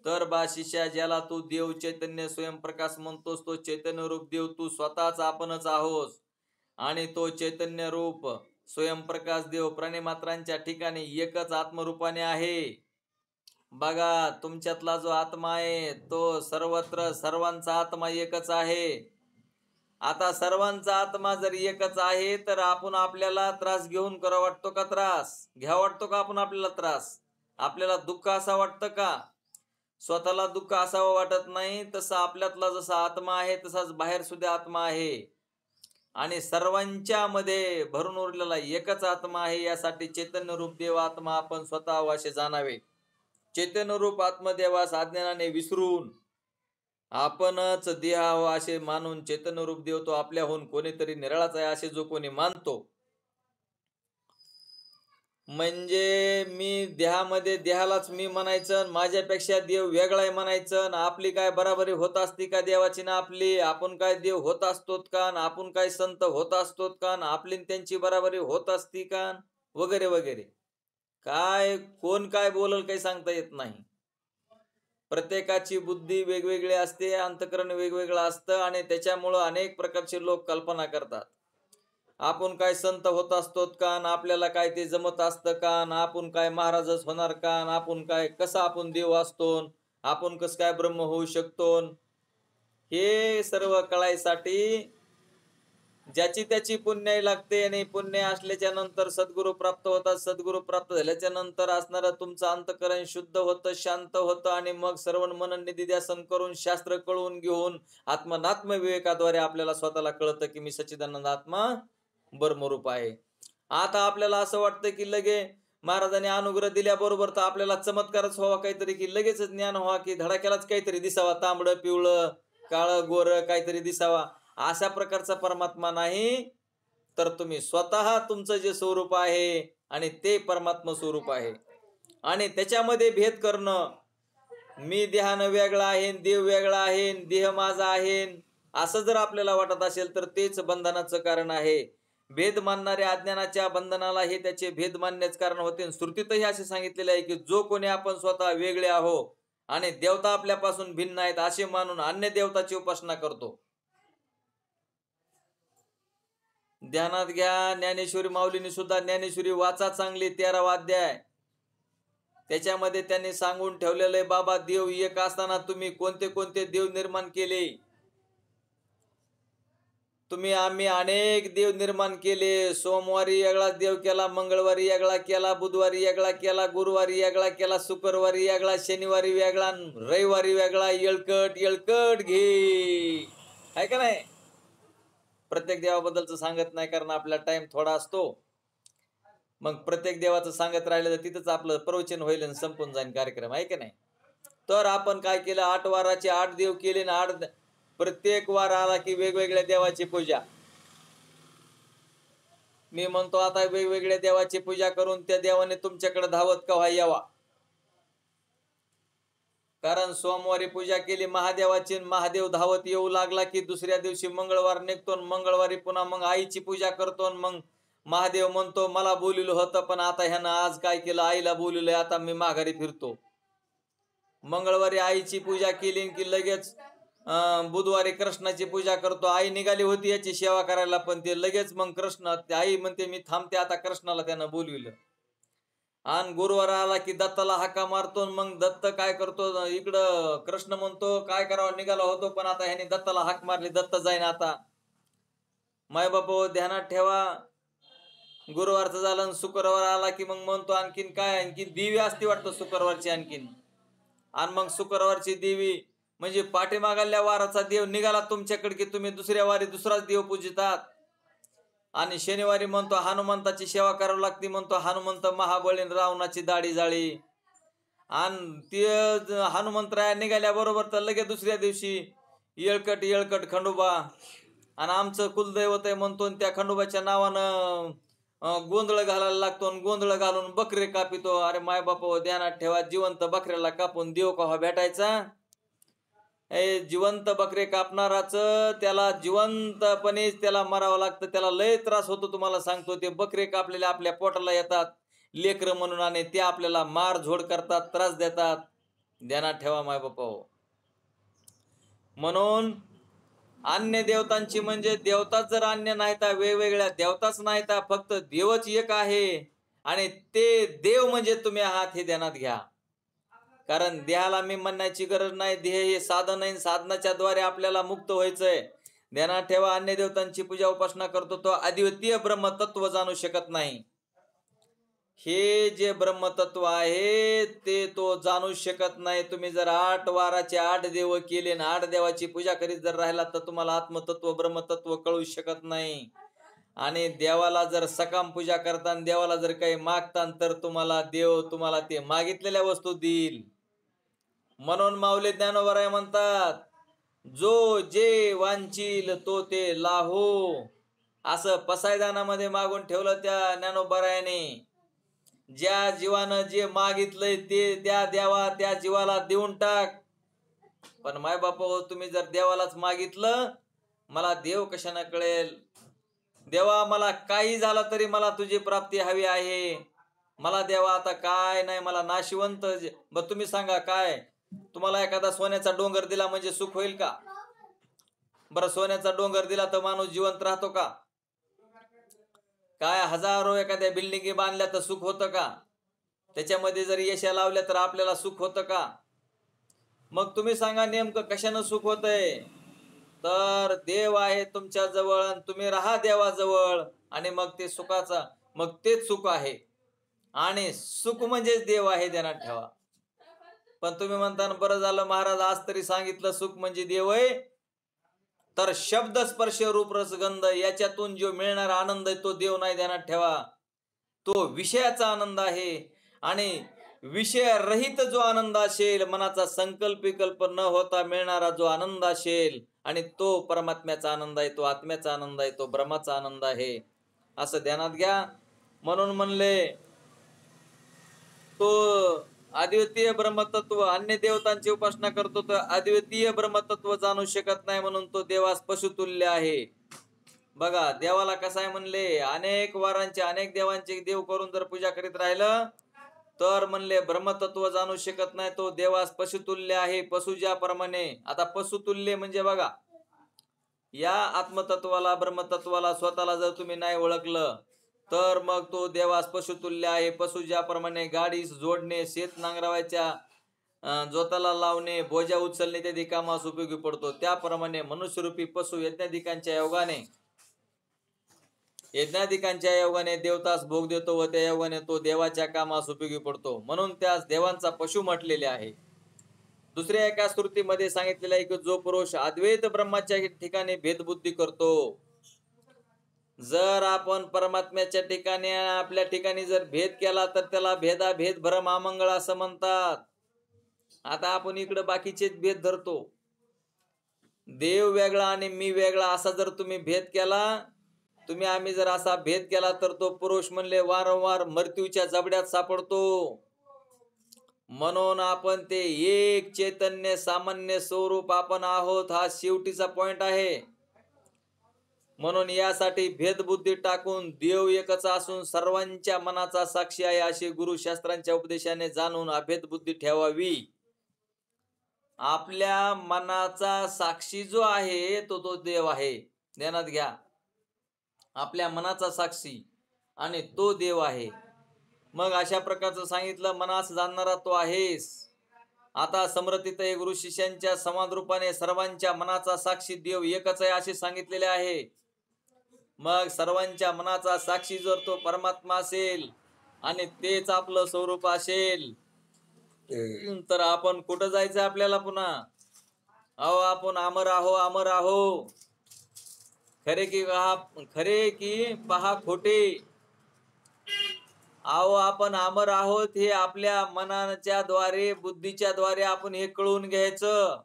S1: तर बा शिष्या, ज्याला तू देव चैतन्य स्वयंप्रकाश म्हणतोस तो चैतन्य रूप देव तू स्वतःच आपणच आहोस. आणि तो चैतन्य रूप स्वयंप्रकाश देव प्राणीमात्रांच्या ठिकाणी एकच आत्मरूपाने आहे. बघा, तुमच्यातला जो आत्मा आहे तो सर्वत्र सर्वांचा आत्मा एकच आहे. आता सर्वांचा आत्मा जर एकच आहे तर आपण आपल्याला त्रास घेऊन करा वाटतो का? त्रास घ्या वाटतो का आपण आपल्याला त्रास? आपल्याला दुःख असा वाटतं का? स्वतःला दुःख असावं वाटत नाही. तसं आपल्यातला जसा आत्मा आहे तसाच बाहेर सुद्धा आत्मा आहे आणि सर्वांच्या मध्ये भरून उरलेला एकच आत्मा आहे. यासाठी चैतन्य रूप देव आत्मा आपण स्वतः असे जाणावे. चैतन्य रूप आत्मदेवास अज्ञानाने विसरून आपणच देह असे मानून चैतन्य रूप देव तो आपल्याहून कोणीतरी निराळाच आहे असे जो कोणी मानतो, म्हणजे मी देहामध्ये देहालाच मी म्हणायचं, माझ्यापेक्षा देव वेगळा आहे म्हणायचं, आपली काय बराबरी होत असती का देवाची ना आपली? आपण काय देव होत असतोत का? आपण काय संत होत असतोत का? आपली त्यांची बराबरी होत असती का? वगैरे वगैरे. काय कोण काय बोलल काही सांगता येत नाही. प्रत्येकाची बुद्धी वेगवेगळी असते, अंतकरण वेगवेगळं असतं आणि त्याच्यामुळं अनेक प्रकारचे लोक कल्पना करतात. आपण काय संत होत असतोत का? आपल्याला काय ते जमत असतं का? आपण काय महाराजच होणार का? आपण काय कसं आपण देव असतो? आपण कसं काय ब्रह्म होऊ शकतो? हे सर्व कळायसाठी ज्याची त्याची पुण्य लागते आणि पुण्य असल्याच्या नंतर सद्गुरू प्राप्त होतात. सद्गुरू प्राप्त झाल्याच्या नंतर असणारं तुमचं अंतःकरण शुद्ध होतं, शांत होतं आणि मग श्रवण मनन निधिध्यासन करून शास्त्र कळून घेऊन आत्मनात्म विवेकाद्वारे आपल्याला स्वतःला कळतं की मी सच्चिदानंद आत्मा ब्रह्मरूप आहे. आता आपल्याला असं वाटतं की लगे महाराजांनी अनुग्रह दिल्याबरोबर तर आपल्याला चमत्कारच व्हावा काहीतरी, की लगेच ज्ञान व्हावा, की धडाक्यालाच काहीतरी दिसावा, तांबडं पिवळं काळं गोरं काहीतरी दिसावा. अशा प्रकारचा परमात्मा नाही, तर तुम्ही स्वतः तुमचं जे स्वरूप आहे आणि ते परमात्मा स्वरूप आहे. आणि त्याच्यामध्ये भेद करणं, मी देहानं वेगळा आहे, देव वेगळा आहे, देह माझा आहे, असं जर आपल्याला वाटत असेल तर तेच बंधनाचं कारण आहे. भेद मानणाऱ्या अज्ञानाच्या बंधनाला हे त्याचे भेद मानण्याच कारण होते. श्रुतीतही असे सांगितलेले आहे की जो कोणी आपण स्वतः वेगळे आहो आणि देवता आपल्यापासून भिन्न आहेत असे मानून अन्य देवताची उपासना करतो. ध्यानात घ्या, ज्ञानेश्वरी माऊलींनी सुद्धा ज्ञानेश्वरी वाचा चांगली 13वा अध्याय, त्याच्यामध्ये त्यांनी सांगून ठेवलेलं आहे बाबा देव एक असताना तुम्ही कोणते कोणते देव निर्माण केले. आम्ही अनेक देव निर्माण केले. सोमवारी वेगळा देव केला, मंगळवारी वेगळा केला, बुधवारी वेगळा केला, गुरुवारी वेगळा केला, शुक्रवारी वेगळा, शनिवारी वेगळा, रविवारी वेगळा. येळकट घे, आहे का नाही? प्रत्येक देवाबद्दलच सांगत नाही कारण आपला टाइम थोडा असतो. मग प्रत्येक देवाचं सांगत राहिलं तर तिथंच आपलं प्रवचन होईल आणि संपून जाईल कार्यक्रम, आहे का नाही? तर आपण काय केलं, 8 वाराचे 8 देव केले ना, 8 प्रत्येक वार आला की वेगवेगळ्या देवाची पूजा. मी म्हणतो आता वेगवेगळ्या देवाची पूजा करून त्या देवाने तुमच्याकडे धावत केव्हा यावा. कारण सोमवारी पूजा केली महादेवाची, महादेव धावत येऊ लागला की दुसऱ्या दिवशी मंगळवार निघतो, मंगळवारी पुन्हा मग आईची पूजा करतो. मग महादेव म्हणतो मला बोलिलं होतं पण आता ह्यानं आज काय केलं, आईला बोलिलंय, आता मी माघारी फिरतो. मंगळवारी आईची पूजा केली की लगेच बुधवारी कृष्णाची पूजा करतो. आई निघाली होती याची सेवा करायला पण ते लगेच मग कृष्ण, आई म्हणते मी थांबते आता, कृष्णाला त्यानं बोलविलं. आणि गुरुवार आला की दत्ताला हाका मारतो. मग दत्त काय करतो, इकडं कृष्ण म्हणतो काय करावं, निघाला होतो पण आता ह्याने दत्ताला हाक मारली, दत्त जाईन आता. माय बापा ध्यानात ठेवा, गुरुवारचं झालं, शुक्रवार आला की मग म्हणतो आणखीन काय, आणखीन देवी असते वाटतं शुक्रवारची आणखीन. आणि मग शुक्रवारची देवी म्हणजे पाठीमागल्या वाराचा देव निघाला तुमच्याकडे की तुम्ही दुसऱ्या वारी दुसराच देव पूजितात. आणि शनिवारी म्हणतो हनुमंताची सेवा करावी लागते, म्हणतो हनुमंत महाबळीन रावणाची दाढी जाळी. आणि ते हनुमंतराया निघाल्या बरोबर तर लगेच दुसऱ्या दिवशी येळकट खंडोबा. आणि आमचं कुलदैवत आहे म्हणतो, त्या खंडोबाच्या नावानं गोंधळ घालायला लागतो, गोंधळ घालून बकरे कापितो. अरे माय बापा ध्यानात ठेवा, जिवंत बकऱ्याला कापून देव कवा भेटायचा? जिवंत बकरे कापणाराच त्याला जिवंतपणेच त्याला मरावं लागतं, त्याला लय त्रास होतो. तुम्हाला सांगतो, ते बकरे कापलेले आपल्या पोटाला येतात लेकर म्हणून आणि ते आपल्याला मार झोड करतात, त्रास देतात. ध्यानात ठेवा माय बापा. म्हणून अन्य देवतांची म्हणजे देवताच जर अन्य नाहीत, वेगवेगळ्या देवताच नाहीत, फक्त देवच एक आहे आणि ते देव म्हणजे तुम्ही आहात हे ध्यानात घ्या. कारण देहाला मी म्हणण्याची गरज नाही, देह हे साधन आहे, साधनाच्या द्वारे आपल्याला मुक्त व्हायचंय. ध्यानात ठेवा, अन्य देवतांची पूजा उपासना करतो तो अद्वितीय ब्रह्मतत्व जाणू शकत नाही. हे जे ब्रह्मतत्व आहे ते तो जाणू शकत नाही. तुम्ही जर 8 वाराचे 8 देव केले ना, 8 देवाची पूजा करीत जर राहिला तर तुम्हाला आत्मतत्व ब्रह्मतत्व कळू शकत नाही. आणि देवाला जर सकाम पूजा करताना देवाला जर काही मागतान तर तुम्हाला देव तुम्हाला ते मागितलेल्या वस्तू देईल. म्हणून माऊली ज्ञानोबराय म्हणतात, जो जे वांचील तो ते लाहो. असं पसायदानामध्ये मागून ठेवलं त्या ज्ञानोबरायाने. ज्या जीवानं जे मागितलंय ते त्या देवा त्या जीवाला देऊन टाक. पण माय बापा तुम्ही जर देवालाच मागितलं, मला देव कशाने कळेल, देवा मला काही झालं तरी मला तुझी प्राप्ती हवी आहे, मला देवा आता काय नाही, मला नाशिवंत. मग तुम्ही सांगा, काय तुम्हाला एखादा सोन्याचा डोंगर दिला म्हणजे सुख होईल का? बरं सोन्याचा डोंगर दिला तर माणूस जिवंत राहतो का? काय हजारो एखाद्या बिल्डिंगी बांधल्या तर सुख होतं का? त्याच्यामध्ये जर येशा लावल्या तर आपल्याला सुख होतं का? मग तुम्ही सांगा नेमकं कशानं सुख होतंय? तर देव आहे तुमच्या जवळ आणि तुम्ही राहा देवाजवळ, आणि मग ते सुखाचा, मग तेच सुख आहे. आणि सुख म्हणजेच देव आहे, ध्यानात ठेवा. पण तुम्ही म्हणता बरं झालं महाराज आज तरी सांगितलं सुख म्हणजे देव आहे. तर शब्द स्पर्श रूप रसगंध याच्यातून जो मिळणारा आनंद आहे तो देव नाही, ध्यानात ठेवा. तो विषयाचा आनंद आहे. आणि विषय रहित जो आनंद असेल, मनाचा संकल्प विकल्प न होता मिळणारा जो आनंद असेल, आणि तो परमात्म्याचा आनंद आहे, तो आत्म्याचा आनंद आहे, तो ब्रह्माचा आनंद आहे, असं ध्यानात घ्या. म्हणून म्हणले तो अद्वितीय ब्रह्मतत्व, अन्य देवतांची उपासना करतो तर अद्वितीय ब्रह्मतत्व जाणू शकत नाही, म्हणून तो देवास पशुतुल्य आहे. बघा देवाला कसं आहे म्हणले, अनेक वारांचे अनेक देवांचे देव करून जर पूजा करीत राहिलं तर म्हणले ब्रह्मतत्व जाणू शकत नाही, तो देवास पशुतुल्य आहे. पशु ज्याप्रमाणे, आता पशुतुल्य म्हणजे बघा, या आत्मतत्वाला ब्रह्मतत्वाला स्वतःला जर तुम्ही नाही ओळखलं तर मग तो देवास पशुतुल्य आहे. पशु ज्याप्रमाणे गाडी जोडणे, शेत नांगरावायच्या जोताला लावणे, बोजा उचलणे इत्यादी कामास उपयोगी पडतो, त्याप्रमाणे मनुष्यरूपी पशु यज्ञाधिकांच्या योगाने देवतास भोग देतो व त्या योगाने तो देवाच्या कामास उपयोगी पडतो, म्हणून त्यास देवांचा पशु म्हटलेले आहे. दुसऱ्या एका श्रुतीमध्ये सांगितलेलं आहे की जो पुरुष अद्वैत ब्रह्माच्या ठिकाणी भेदबुद्धी करतो, जर आपण परमात्म्याच्या ठिकाणी आपल्या ठिकाणी जर भेद केला तर त्याला भेदाभेद भ्रम अमंगळ असं म्हणतात. आता आपण इकडे बाकीचेच भेद धरतो, देव वेगळा आणि मी वेगळा असा जर तुम्ही भेद केला, आम्ही जर असा भेद केला तर तो पुरुष म्हणले वारंवार मृत्यूच्या जबड्यात सापडतो. म्हणून आपण ते एक चैतन्य सामान्य स्वरूप आपण आहोत, हा शेवटीचा पॉइंट आहे. म्हणून यासाठी भेदबुद्धी टाकून देव एकच असून सर्वांच्या मनाचा साक्षी आहे असे गुरुशास्त्रांच्या उपदेशाने जाणून अभेद बुद्धी ठेवावी. आपल्या मनाचा साक्षी जो आहे तो देव आहे, ध्यानात घ्या. आपल्या मनाचा साक्षी आणि तो देव आहे. मग अशा प्रकारचं सांगितलं, मनास जाणणारा तो आहेस. आता समर्थित हे गुरु शिष्यांच्या संवाद रूपाने सर्वांच्या मनाचा साक्षी देव एकच आहे असे सांगितलेले आहे. मग सर्वांच्या मनाचा साक्षी जर तो परमात्मा असेल आणि तेच आपलं स्वरूप असेल तर आपण कुठं जायचं आपल्याला पुन्हा? आपण अमर आहो. खरे की पहा खोटे. आपण अमर आहोत हे आपल्या मनाच्या द्वारे, बुद्धीच्या द्वारे आपण हे कळून घ्यायचं,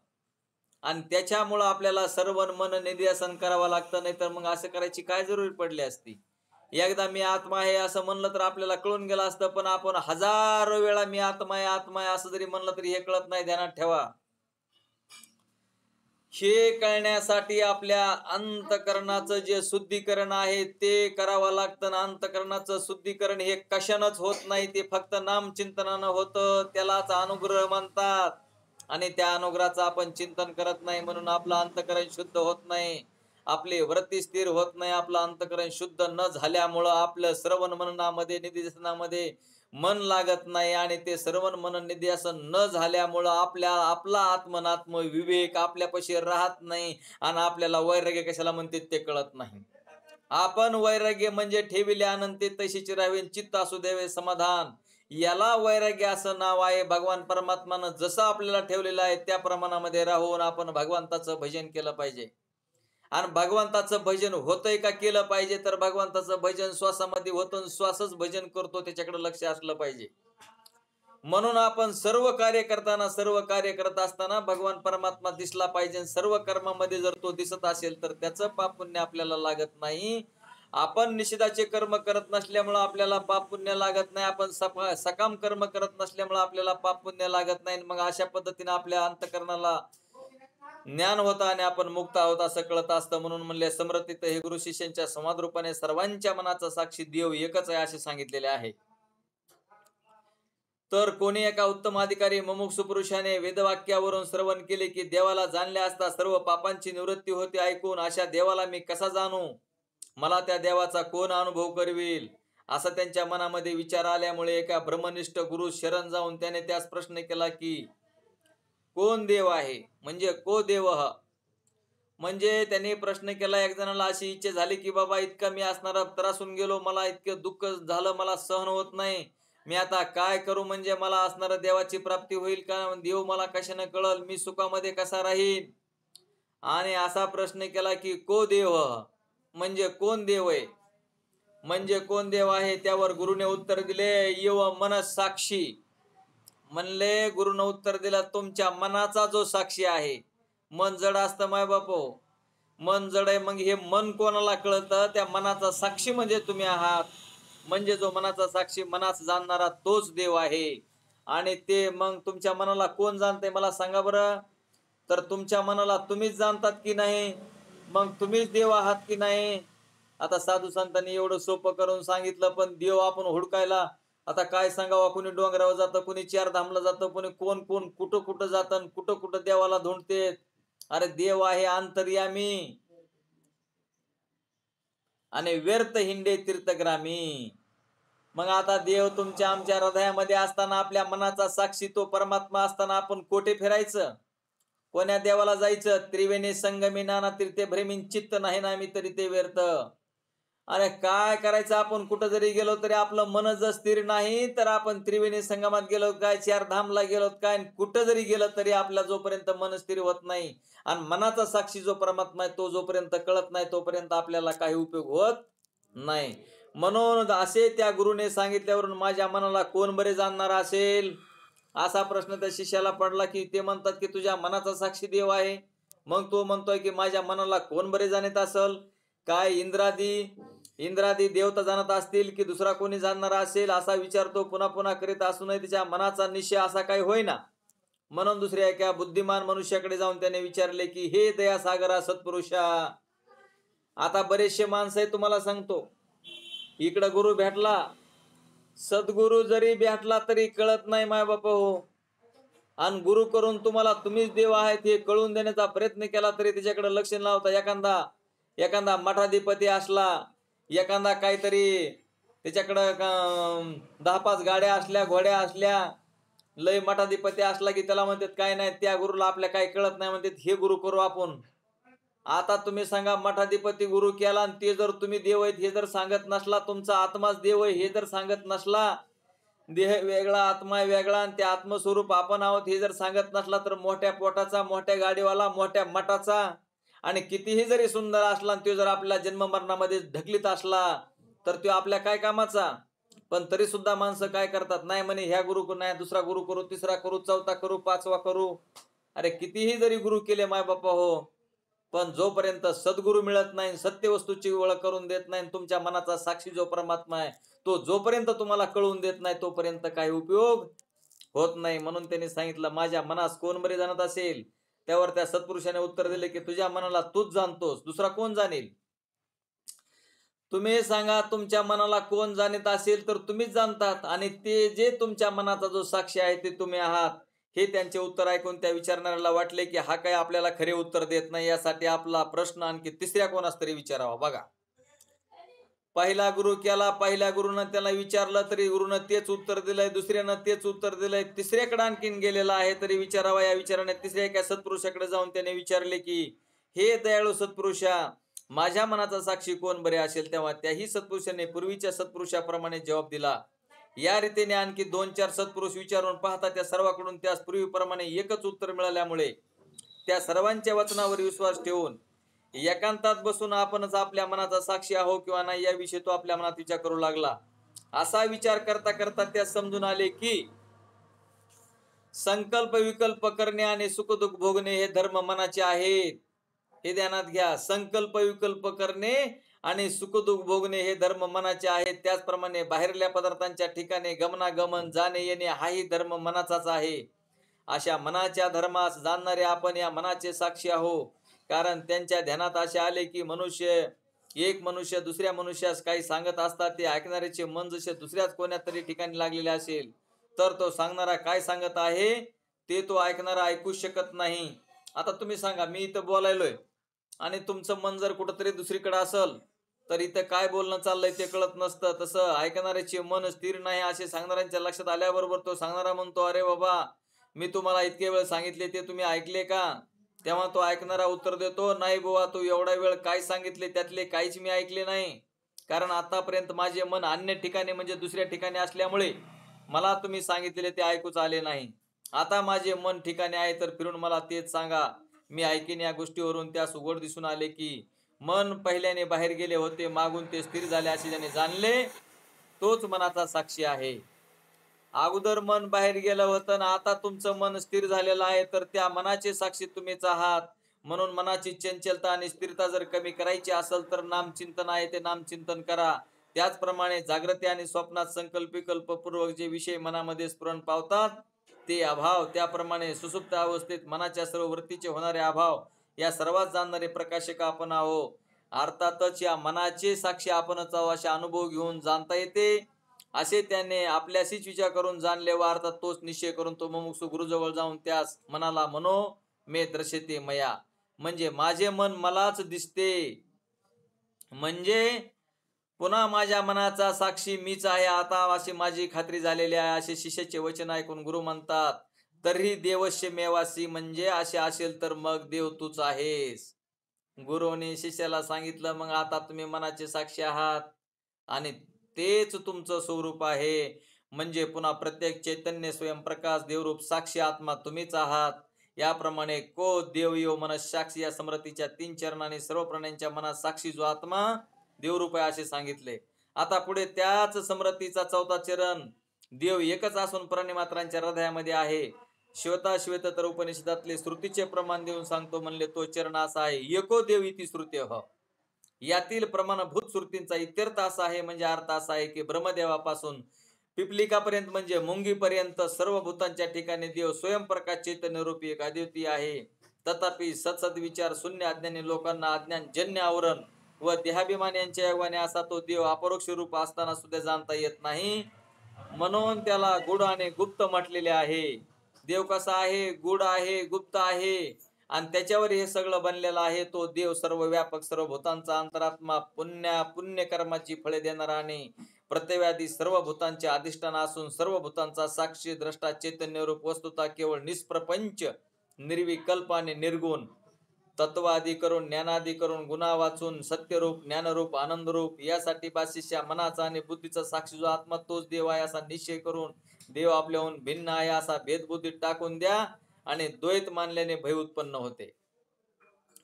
S1: आणि त्याच्यामुळं आपल्याला सर्व मन निध्यासन करावं लागतं. नाही तर मग असं करायची काय जरुरी पडली असती? एकदा मी आत्मा आहे असं म्हणलं तर आपल्याला कळून गेलं असतं, पण आपण हजारो वेळा मी आत्मा आहे असं जरी म्हणलं तरी हे कळत नाही, ध्यानात ठेवा. हे कळण्यासाठी आपल्या अंतकरणाचं जे शुद्धीकरण आहे ते करावं लागतं. अंतकरणाचं शुद्धीकरण हे कशानंच होत नाही, ते फक्त नामचिंतनानं होतं, त्यालाच अनुग्रह म्हणतात. आणि त्या अनुग्रहाचं आपण चिंतन करत नाही, म्हणून आपलं अंतकरण शुद्ध होत नाही, आपली वृत्ती स्थिर होत नाही. आपलं अंतकरण शुद्ध न झाल्यामुळं आपलं श्रवण मननामध्ये, निधिध्यासनामध्ये मन लागत नाही, आणि ते श्रवण मनन निध्यासन न झाल्यामुळं आपला आत्मनात्म विवेक आपल्यापाशी राहत नाही, आणि आपल्याला वैराग्य कशाला म्हणते ते कळत नाही. आपण वैराग्य म्हणजे ठेविले अनंत तशीच राहावे, चित्त असू द्यावे समाधान, याला वैराग्य असं नाव आहे. भगवान परमात्मानं जसं आपल्याला ठेवलेलं आहे त्या प्रमाणामध्ये राहून आपण भगवंताचं भजन केलं पाहिजे. आणि भगवंताचं भजन होतंय का केलं पाहिजे? तर भगवंताचं भजन श्वासामध्ये होतं, श्वासच भजन करतो, त्याच्याकडे लक्ष असलं पाहिजे. म्हणून आपण सर्व कार्य करत असताना भगवान परमात्मा दिसला पाहिजे. सर्व कर्मामध्ये जर तो दिसत असेल तर त्याचं पाप पुण्य आपल्याला लागत नाही. आपण निषेधाचे कर्म करत नसल्यामुळे आपल्याला पाप पुण्य लागत नाही, आपण सकाम कर्म करत नसल्यामुळे आपल्याला पाप पुण्य लागत नाही. मग अशा पद्धतीने आपल्या अंतकरणाला ज्ञान होतं आणि आपण मुक्त आहोत असं कळत असतं. म्हणून म्हणले समर्थित हे गुरु शिष्यांच्या संवाद रूपाने सर्वांच्या मनाचा साक्षी देव एकच आहे असे सांगितलेले आहे. तर कोणी एका उत्तम अधिकारी मुमुक्षु पुरुषाने वेदवाक्यावरून श्रवण केले की देवाला जाणले असता सर्व पापांची निवृत्ती होते. ऐकून अशा देवाला मी कसा जाणू, मला त्या देवाचा कोण अनुभव करविल, असा त्यांच्या मनामध्ये विचार आल्यामुळे एका ब्रह्मनिष्ठ गुरु शरण जाऊन त्याने त्यास प्रश्न केला की कोण देव आहे, म्हणजे को देव, म्हणजे त्यांनी प्रश्न केला एक जणाला, अशी इच्छा झाली की बाबा इतका मी असणारा त्रासून गेलो, मला इतकं दुःख झालं, मला सहन होत नाही, मी आता काय करू, म्हणजे मला असणारा देवाची प्राप्ती होईल का, देव मला कशाने कळल, मी सुखामध्ये कसा राहीन. आणि असा प्रश्न केला की को देव, म्हणजे कोण देव आहे, म्हणजे कोण देव आहे. त्यावर गुरुने उत्तर दिले, येव मन साक्षी. म्हणले गुरुनं उत्तर दिलं, तुमच्या मनाचा जो साक्षी आहे. मन जड असतं माय बापो, मन जड आहे. मग हे मन कोणाला कळतं, त्या मनाचा साक्षी म्हणजे तुम्ही आहात. म्हणजे जो मनाचा साक्षी, मनास जाणणारा तोच देव आहे. आणि ते मग तुमच्या मनाला कोण जाणतंय मला सांगा बरं. तर तुमच्या मनाला तुम्हीच जाणतात की नाही, मग तुम्हीच देव आहात की नाही. आता साधू संतांनी एवढं सोपं करून सांगितलं, पण देव आपण हुडकायला आता काय सांगावं. कुणी डोंगरावर जातं, कुणी चार धामला जातं, कुणी कोण कोण कुठं कुठं जातं, कुठं कुठं देवाला धुंडते. अरे देव आहे अंतर्यामी आणि व्यर्थ हिंडे तीर्थग्रामी. मग आता देव तुमच्या आमच्या हृदयामध्ये असताना, आपल्या मनाचा साक्षी तो परमात्मा असताना आपण कोठे फिरायचं, कोण्या देवाला जायचं. त्रिवेणी संगमी नाना तीर्थे भ्रमीन चित्त नाही नामी तरी ते व्यर्थ. अरे काय करायचं, आपण कुठं जरी गेलो तरी आपलं मन जर स्थिर नाही, तर आपण त्रिवेणी संगमात गेलो काय, चार धामला गेलो काय, कुठं जरी गेलं तरी आपल्या जोपर्यंत मन स्थिर होत नाही आणि मनाचा साक्षी जो परमात्मा आहे तो जोपर्यंत कळत नाही, तोपर्यंत आपल्याला काही उपयोग होत नाही. म्हणून असे त्या गुरुने सांगितल्यावरून माझ्या मनाला कोण बरे जाणणार असेल, असा प्रश्न त्या शिष्याला पडला. की ते म्हणतात की तुझ्या मनाचा साक्षी देव आहे. मग तो म्हणतोय की माझ्या मनाला कोण बरे जाणत असेल, काय इंद्रादी देवता जाणत असतील की दुसरा कोणी जाणणार असेल, असा विचार तो पुन्हा पुन्हा करीत असूनही त्याच्या मनाचा निश्चय असा काही होईना. म्हणून दुसऱ्या एका बुद्धिमान मनुष्याकडे जाऊन त्याने विचारले की हे दयासागरा सत्पुरुषा. आता बरेचसे माणसं आहे, तुम्हाला सांगतो, इकडं गुरु भेटला, सद्गुरु जरी भेटला तरी कळत नाही माय बाप हो. आणि गुरु करून तुम्हाला तुम्हीच देव आहेत हे कळून देण्याचा प्रयत्न केला तरी त्याच्याकडे लक्ष न लावता, एखादा मठाधिपती असला, एखादा काहीतरी त्याच्याकडं 10-5 गाड्या असल्या, घोड्या असल्या, लय मठाधिपती असला की त्याला म्हणतात काय नाही, त्या गुरुला आपल्या काही कळत नाही, म्हणतात हे गुरु करू आपण. आता तुम्ही सांगा, मठाधिपती गुरु केला आणि ते जर तुम्ही देव आहेत हे जर सांगत नसला, तुमचा आत्माच देव आहे हे जर सांगत नसला, देह वेगळा आत्मा वेगळा आणि ते आत्मस्वरूप आपण आहोत हे जर सांगत नसला, तर मोठ्या पोटाचा, मोठ्या गाडीवाला, मोठ्या मठाचा आणि कितीही जरी सुंदर असला आणि तो जर आपल्या जन्ममरणामध्ये ढकलीत असला, तर तो आपल्या काय कामाचा. पण तरी सुद्धा माणसं काय करतात, नाही म्हणे ह्या गुरु नाही, दुसरा गुरु करू, तिसरा करू, चौथा करू, पाचवा करू. अरे कितीही जरी गुरु केले माय बापा हो, पण जोपर्यंत सद्गुरु मिळत नाही, सत्य वस्तूची ओळख करून देत नाही, तुमच्या मनाचा साक्षी जो परमात्मा आहे तो जोपर्यंत तुम्हाला कळून देत नाही, तोपर्यंत काही उपयोग होत नाही. म्हणून त्यांनी सांगितलं, माझ्या मनास कोण बरे जाणत असेल. त्यावर त्या सत्पुरुषाने उत्तर दिले की तुझ्या मनाला तूच जाणतोस, दुसरा कोण जाणेल. तुम्ही सांगा, तुमच्या मनाला कोण जाणत असेल तर तुम्हीच जाणतात, आणि ते जे तुमच्या मनाचा जो साक्षी आहे ते तुम्ही आहात. हे त्यांचे उत्तर ऐकून त्या विचारणाऱ्याला वाटले की हा काय आपल्याला खरे उत्तर देत नाही, यासाठी आपला प्रश्न आणखी तिसऱ्या कोणास तरी विचारावा. बघा, पहिला गुरु केला, पहिल्या गुरुनं त्याला विचारलं तरी गुरुनं तेच उत्तर दिलंय, दुसऱ्यानं तेच उत्तर दिलंय, तिसऱ्याकडे आणखीन गेलेला आहे तरी विचारावा. या विचाराने तिसऱ्या एका सत्पुरुषाकडे जाऊन त्याने विचारले की हे दयाळू सत्पुरुषा, माझ्या मनाचा साक्षी कोण बरे असेल. तेव्हा त्याही सत्पुरुषाने पूर्वीच्या सत्पुरुषाप्रमाणे जबाब दिला. या रीतीने आणखी 2-4 सत्पुरुष विचारून पाहता त्या सर्वांकडून त्यास पूर्वीप्रमाणे एकच उत्तर मिळाल्यामुळे त्या सर्वांच्या वचनावर विश्वास ठेवून एकांतात बसून आपणच आपल्या मनाचा साक्षी आहो किंवा नाही याविषयी तो आपल्या मनात विचार करू लागला. असा विचार करता करता त्या समजून आले की संकल्प विकल्प करणे आणि सुखदुःख भोगणे हे धर्म मनाचे आहेत. हे ध्यानात घ्या, संकल्प विकल्प करणे आणि सुखदुःख भोगणे हे धर्म मनाचे आहेत. त्याचप्रमाणे बाहेरल्या पदार्थांच्या ठिकाणी गमनागमन, जाणे येणे हाही धर्म मनाचाच आहे. अशा मनाच्या धर्मास जाणणारे आपण या मनाचे साक्षी आहो. कारण त्यांच्या ध्यानात असे आले की एक मनुष्य दुसऱ्या मनुष्यास काही सांगत असतात, ते ऐकणाऱ्याचे मन जसे दुसऱ्याच कोण्या तरी ठिकाणी लागलेले असेल, तर तो सांगणारा काय सांगत आहे ते तो ऐकणारा ऐकू शकत नाही. आता तुम्ही सांगा, मी इथं बोलायलोय आणि तुमचं मन जर कुठंतरी दुसरीकडे असेल तर इथं काय बोलणं चाललंय ते कळत नसतं. तसं ऐकणाऱ्याचे मन स्थिर नाही असे सांगणाऱ्यांच्या लक्षात आल्याबरोबर तो सांगणारा म्हणतो, अरे बाबा, मी तुम्हाला इतके वेळ सांगितले ते तुम्ही ऐकले का. तेव्हा तो ऐकणारा उत्तर देतो, नाही बुवा, तू एवढा वेळ काय सांगितले त्यातले काहीच मी ऐकले नाही, कारण आतापर्यंत माझे मन अन्य ठिकाणी म्हणजे दुसऱ्या ठिकाणी असल्यामुळे मला तुम्ही सांगितलेले ते ऐकूच आले नाही. आता माझे मन ठिकाणी आहे, तर फिरून मला तेच सांगा. मी ऐकीन या गोष्टीवरून त्यास उघड दिसून आले की मन पहिल्याने बाहेर गेले होते, मागून ते स्थिर झाले असे ज्याने जाणले तोच मनाचा साक्षी आहे. अगोदर मन बाहेर गेलं होतं ना आता तुमचं मन स्थिर झालेलं आहे, तर त्या मनाचे साक्षी तुम्हीच आहात. म्हणून मनाची चंचलता आणि स्थिरता जर कमी करायची असेल तर नामचिंतन आहे ते नामचिंतन करा. त्याचप्रमाणे जागृती आणि स्वप्नात संकल्प विकल्पपूर्वक जे विषय मनामध्ये स्फुरण पावतात ते अभाव, त्याप्रमाणे सुसुप्त अवस्थेत मनाच्या सर्व वृत्तीचे होणारे अभाव या सर्वात जाणणारे प्रकाशक आपण आहो. अर्थातच या मनाचे साक्षी आपणच आहो असे अनुभव घेऊन जाणता येते. असे त्याने आपल्याशीच विचार करून जाणले व अर्थात तोच निश्चय करून तो मुमुक्षु गुरुजवळ जाऊन त्यास मनाला मनो मे दर्शते मया, म्हणजे माझे मन मलाच दिसते, म्हणजे पुन्हा माझ्या मनाचा साक्षी मीच आहे आता अशी माझी खात्री झालेली आहे. असे शिष्याचे वचन ऐकून गुरु म्हणतात, तरी देवस्य मेवासी, म्हणजे असे असेल तर मग देव तूच आहेस. गुरुने शिष्याला सांगितलं, मग आता तुम्ही मनाचे साक्षी आहात आणि तेच तुमचं स्वरूप आहे, म्हणजे पुन्हा प्रत्येक चैतन्य स्वयंप्रकाश देवरूप साक्षी आत्मा तुम्हीच आहात. याप्रमाणे को देव यो मनसाक्षी या स्मृतीच्या 3 चरणाने सर्व प्राण्यांच्या मनात साक्षी जो आत्मा देवरूप आहे असे सांगितले. आता पुढे त्याच स्मृतीचा 4था चरण, देव एकच असून प्राणीमात्रांच्या हृदयामध्ये आहे. श्वेता तर उपनिषदातले श्रुतीचे प्रमाण देऊन सांगतो म्हणले तो चरण असा आहे, एको देव इति श्रुतेह. यातील प्रमाणभूत श्रुतींचा इत्यर्थ असा आहे, म्हणजे अर्थ असा आहे की ब्रह्मदेवापासून पिपलिकापर्यंत म्हणजे मुंगीपर्यंत सर्व भूतांच्या ठिकाणी देव स्वयंप्रकाश चैतन्य रूपी एक अद्वितीय आहे. तथापि सत्सद विचार शून्य अज्ञानी लोकांना अज्ञानजन्य आवरण व देहाभिमान यांच्या योगाने असा तो देव अपरोक्ष रूप असताना सुद्धा जाणता येत नाही, म्हणून त्याला गूढ आणि गुप्त म्हटलेले आहे. देव कसा आहे? गूढ आहे, गुप्त आहे, आणि त्याच्यावर हे सगळं बनलेलं आहे. तो देव सर्व व्यापक, सर्व भूतांचा अंतरात्मा, पुण्य कर्माची फळे देणारा आणि प्रत्यवादी सर्व भूतांचे अधिष्ठान असून सर्व भूतांचा साक्षी द्रष्टा चैतन्य रूप वस्तुता केवळ निष्प्रपंच, निर्विकल्प आणि निर्गुण, तत्वादी करून ज्ञानादी करून गुणा वाचून सत्यरूप, ज्ञानरूप, आनंदरूप, यासाठी बाशिष्या मनाचा आणि बुद्धीचा साक्षी जो आत्मा तोच देव आहे असा निश्चय करून देव आपल्याहून भिन्न आहे असा भेदबुद्धीत टाकून द्या, आणि द्वैत मानल्याने भय उत्पन्न होते.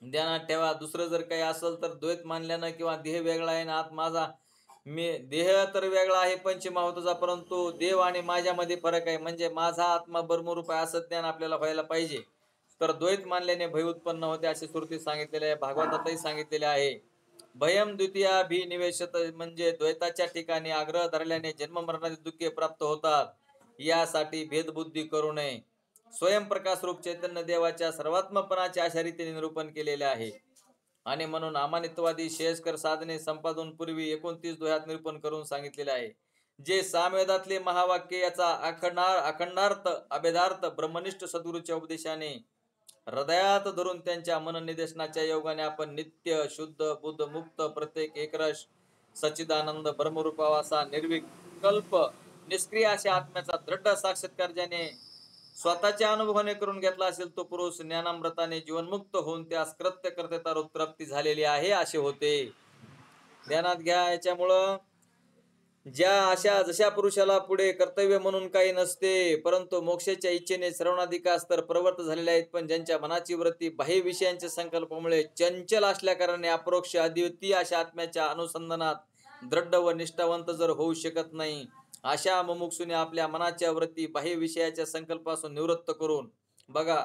S1: ध्यानात ठेवा, दुसरं जर काही असेल तर द्वैत मानल्यानं किंवा देह वेगळा आहे ना आत माझा, मी देह तर वेगळा आहे पंचमहाभूताचा, परंतु देव आणि माझ्यामध्ये फरक आहे, म्हणजे माझा आत्मा ब्रह्मरूप आहे असं ज्ञान आपल्याला व्हायला पाहिजे. तर द्वैत मानल्याने भय उत्पन्न होते असे श्रुती सांगितलेले आहे. भागवतातही सांगितलेले आहे, भयम द्वितीयाभिनिवेशत, म्हणजे द्वैताच्या ठिकाणी आग्रह धरल्याने जन्म मरणाची दुःखे प्राप्त होतात. यासाठी भेदबुद्धी करू नये. स्वयंप्रकाश रूप चैतन्य देवाच्या सर्वात्मपणाचे अशा रीतीने निरूपण केलेले आहे. आणि म्हणून अमानित्वादी श्रेयस्कर साधने संपादन पूर्वी 29 दोह्यात निरूपण करून सांगितलेले आहे. जे सामवेदातले महावाक्य याचा अखंडार्थ अभेदार्थ ब्रह्मनिष्ठ सद्गुरूच्या उपदेशाने हृदयात धरून त्यांच्या मननिदेशनाच्या योगाने आपण नित्य शुद्ध बुद्ध मुक्त प्रत्येक एकरस सच्चिदानंद ब्रह्मरूपावा असा निर्विकल्प निष्क्रिय अशा आत्म्याचा दृढ साक्षात्कार ज्याने स्वतःच्या अनुभवाने करून घेतला असेल तो पुरुष ज्ञानामृताने जीवनमुक्त होऊन त्यास कृत्य कर्तेता प्राप्ती झालेली आहे असे होते. ध्यानात घ्या. याच्यामुळं जशा पुरुषाला पुढे कर्तव्य म्हणून काही नसते, परंतु मोक्षाच्या इच्छेने श्रवणाधिकास तर प्रवृत्त झालेले आहेत, पण ज्यांच्या मनाची वृत्ती बाह्य विषयांच्या संकल्पामुळे चंचल असल्या कारणाने अपरोक्ष अद्वितीय अशा आत्म्याच्या अनुसंधानात दृढ व निष्ठावंत जर होऊ शकत नाही, अशा मुमुक्षुने आपल्या मनाच्या वृत्ती बाह्य विषयाच्या संकल्पापासून निवृत्त करून, बघा,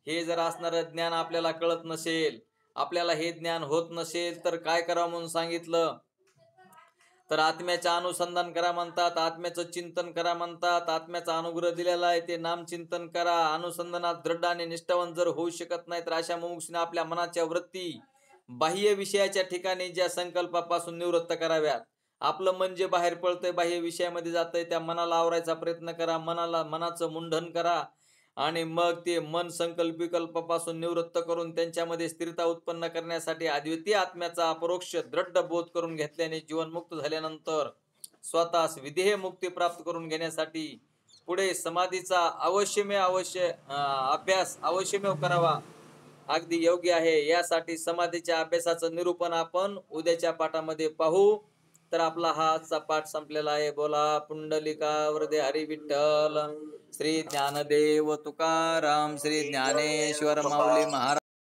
S1: हे जर असणारं ज्ञान आपल्याला कळत नसेल, आपल्याला हे ज्ञान होत नसेल तर काय करावं म्हणून सांगितलं, तर आत्म्याचं अनुसंधान करा म्हणतात, आत्म्याचं चिंतन करा म्हणतात. आत्म्याचा अनुग्रह दिलेला आहे ते नाम चिंतन करा. अनुसंधानात दृढ आणि निष्ठावंत जर होऊ शकत नाही तर अशा मुमुक्षुने आपल्या मनाच्या वृत्ती बाह्य विषयाच्या ठिकाणी ज्या संकल्पापासून निवृत्त कराव्यात. आपलं मन जे बाहेर पळतंय, बाह्य विषयामध्ये जातंय, त्या मनाला आवरायचा प्रयत्न करा. मनाचं मुंडन करा आणि मग ते मन संकल्प विकल्पापासून निवृत्त करून त्यांच्यामध्ये स्थिरता उत्पन्न करण्यासाठी अद्वितीय आत्म्याचा अपरोक्ष दृढ बोध करून घेतल्याने जीवनमुक्त झाल्यानंतर स्वतःस विदेह मुक्ती प्राप्त करून घेण्यासाठी पुढे समाधीचा अभ्यास अवश्यमेव करावा. अगदी योग्य आहे. यासाठी समाधीच्या अभ्यासाचं निरूपण आपण उद्याच्या पाठामध्ये पाहू. तर आपला हा आजचा पाठ संपलेला आहे. बोला पुंडलिका वरदे हरी विठ्ठल. श्री ज्ञानदेव तुकाराम, श्री ज्ञानेश्वर माऊली महाराज.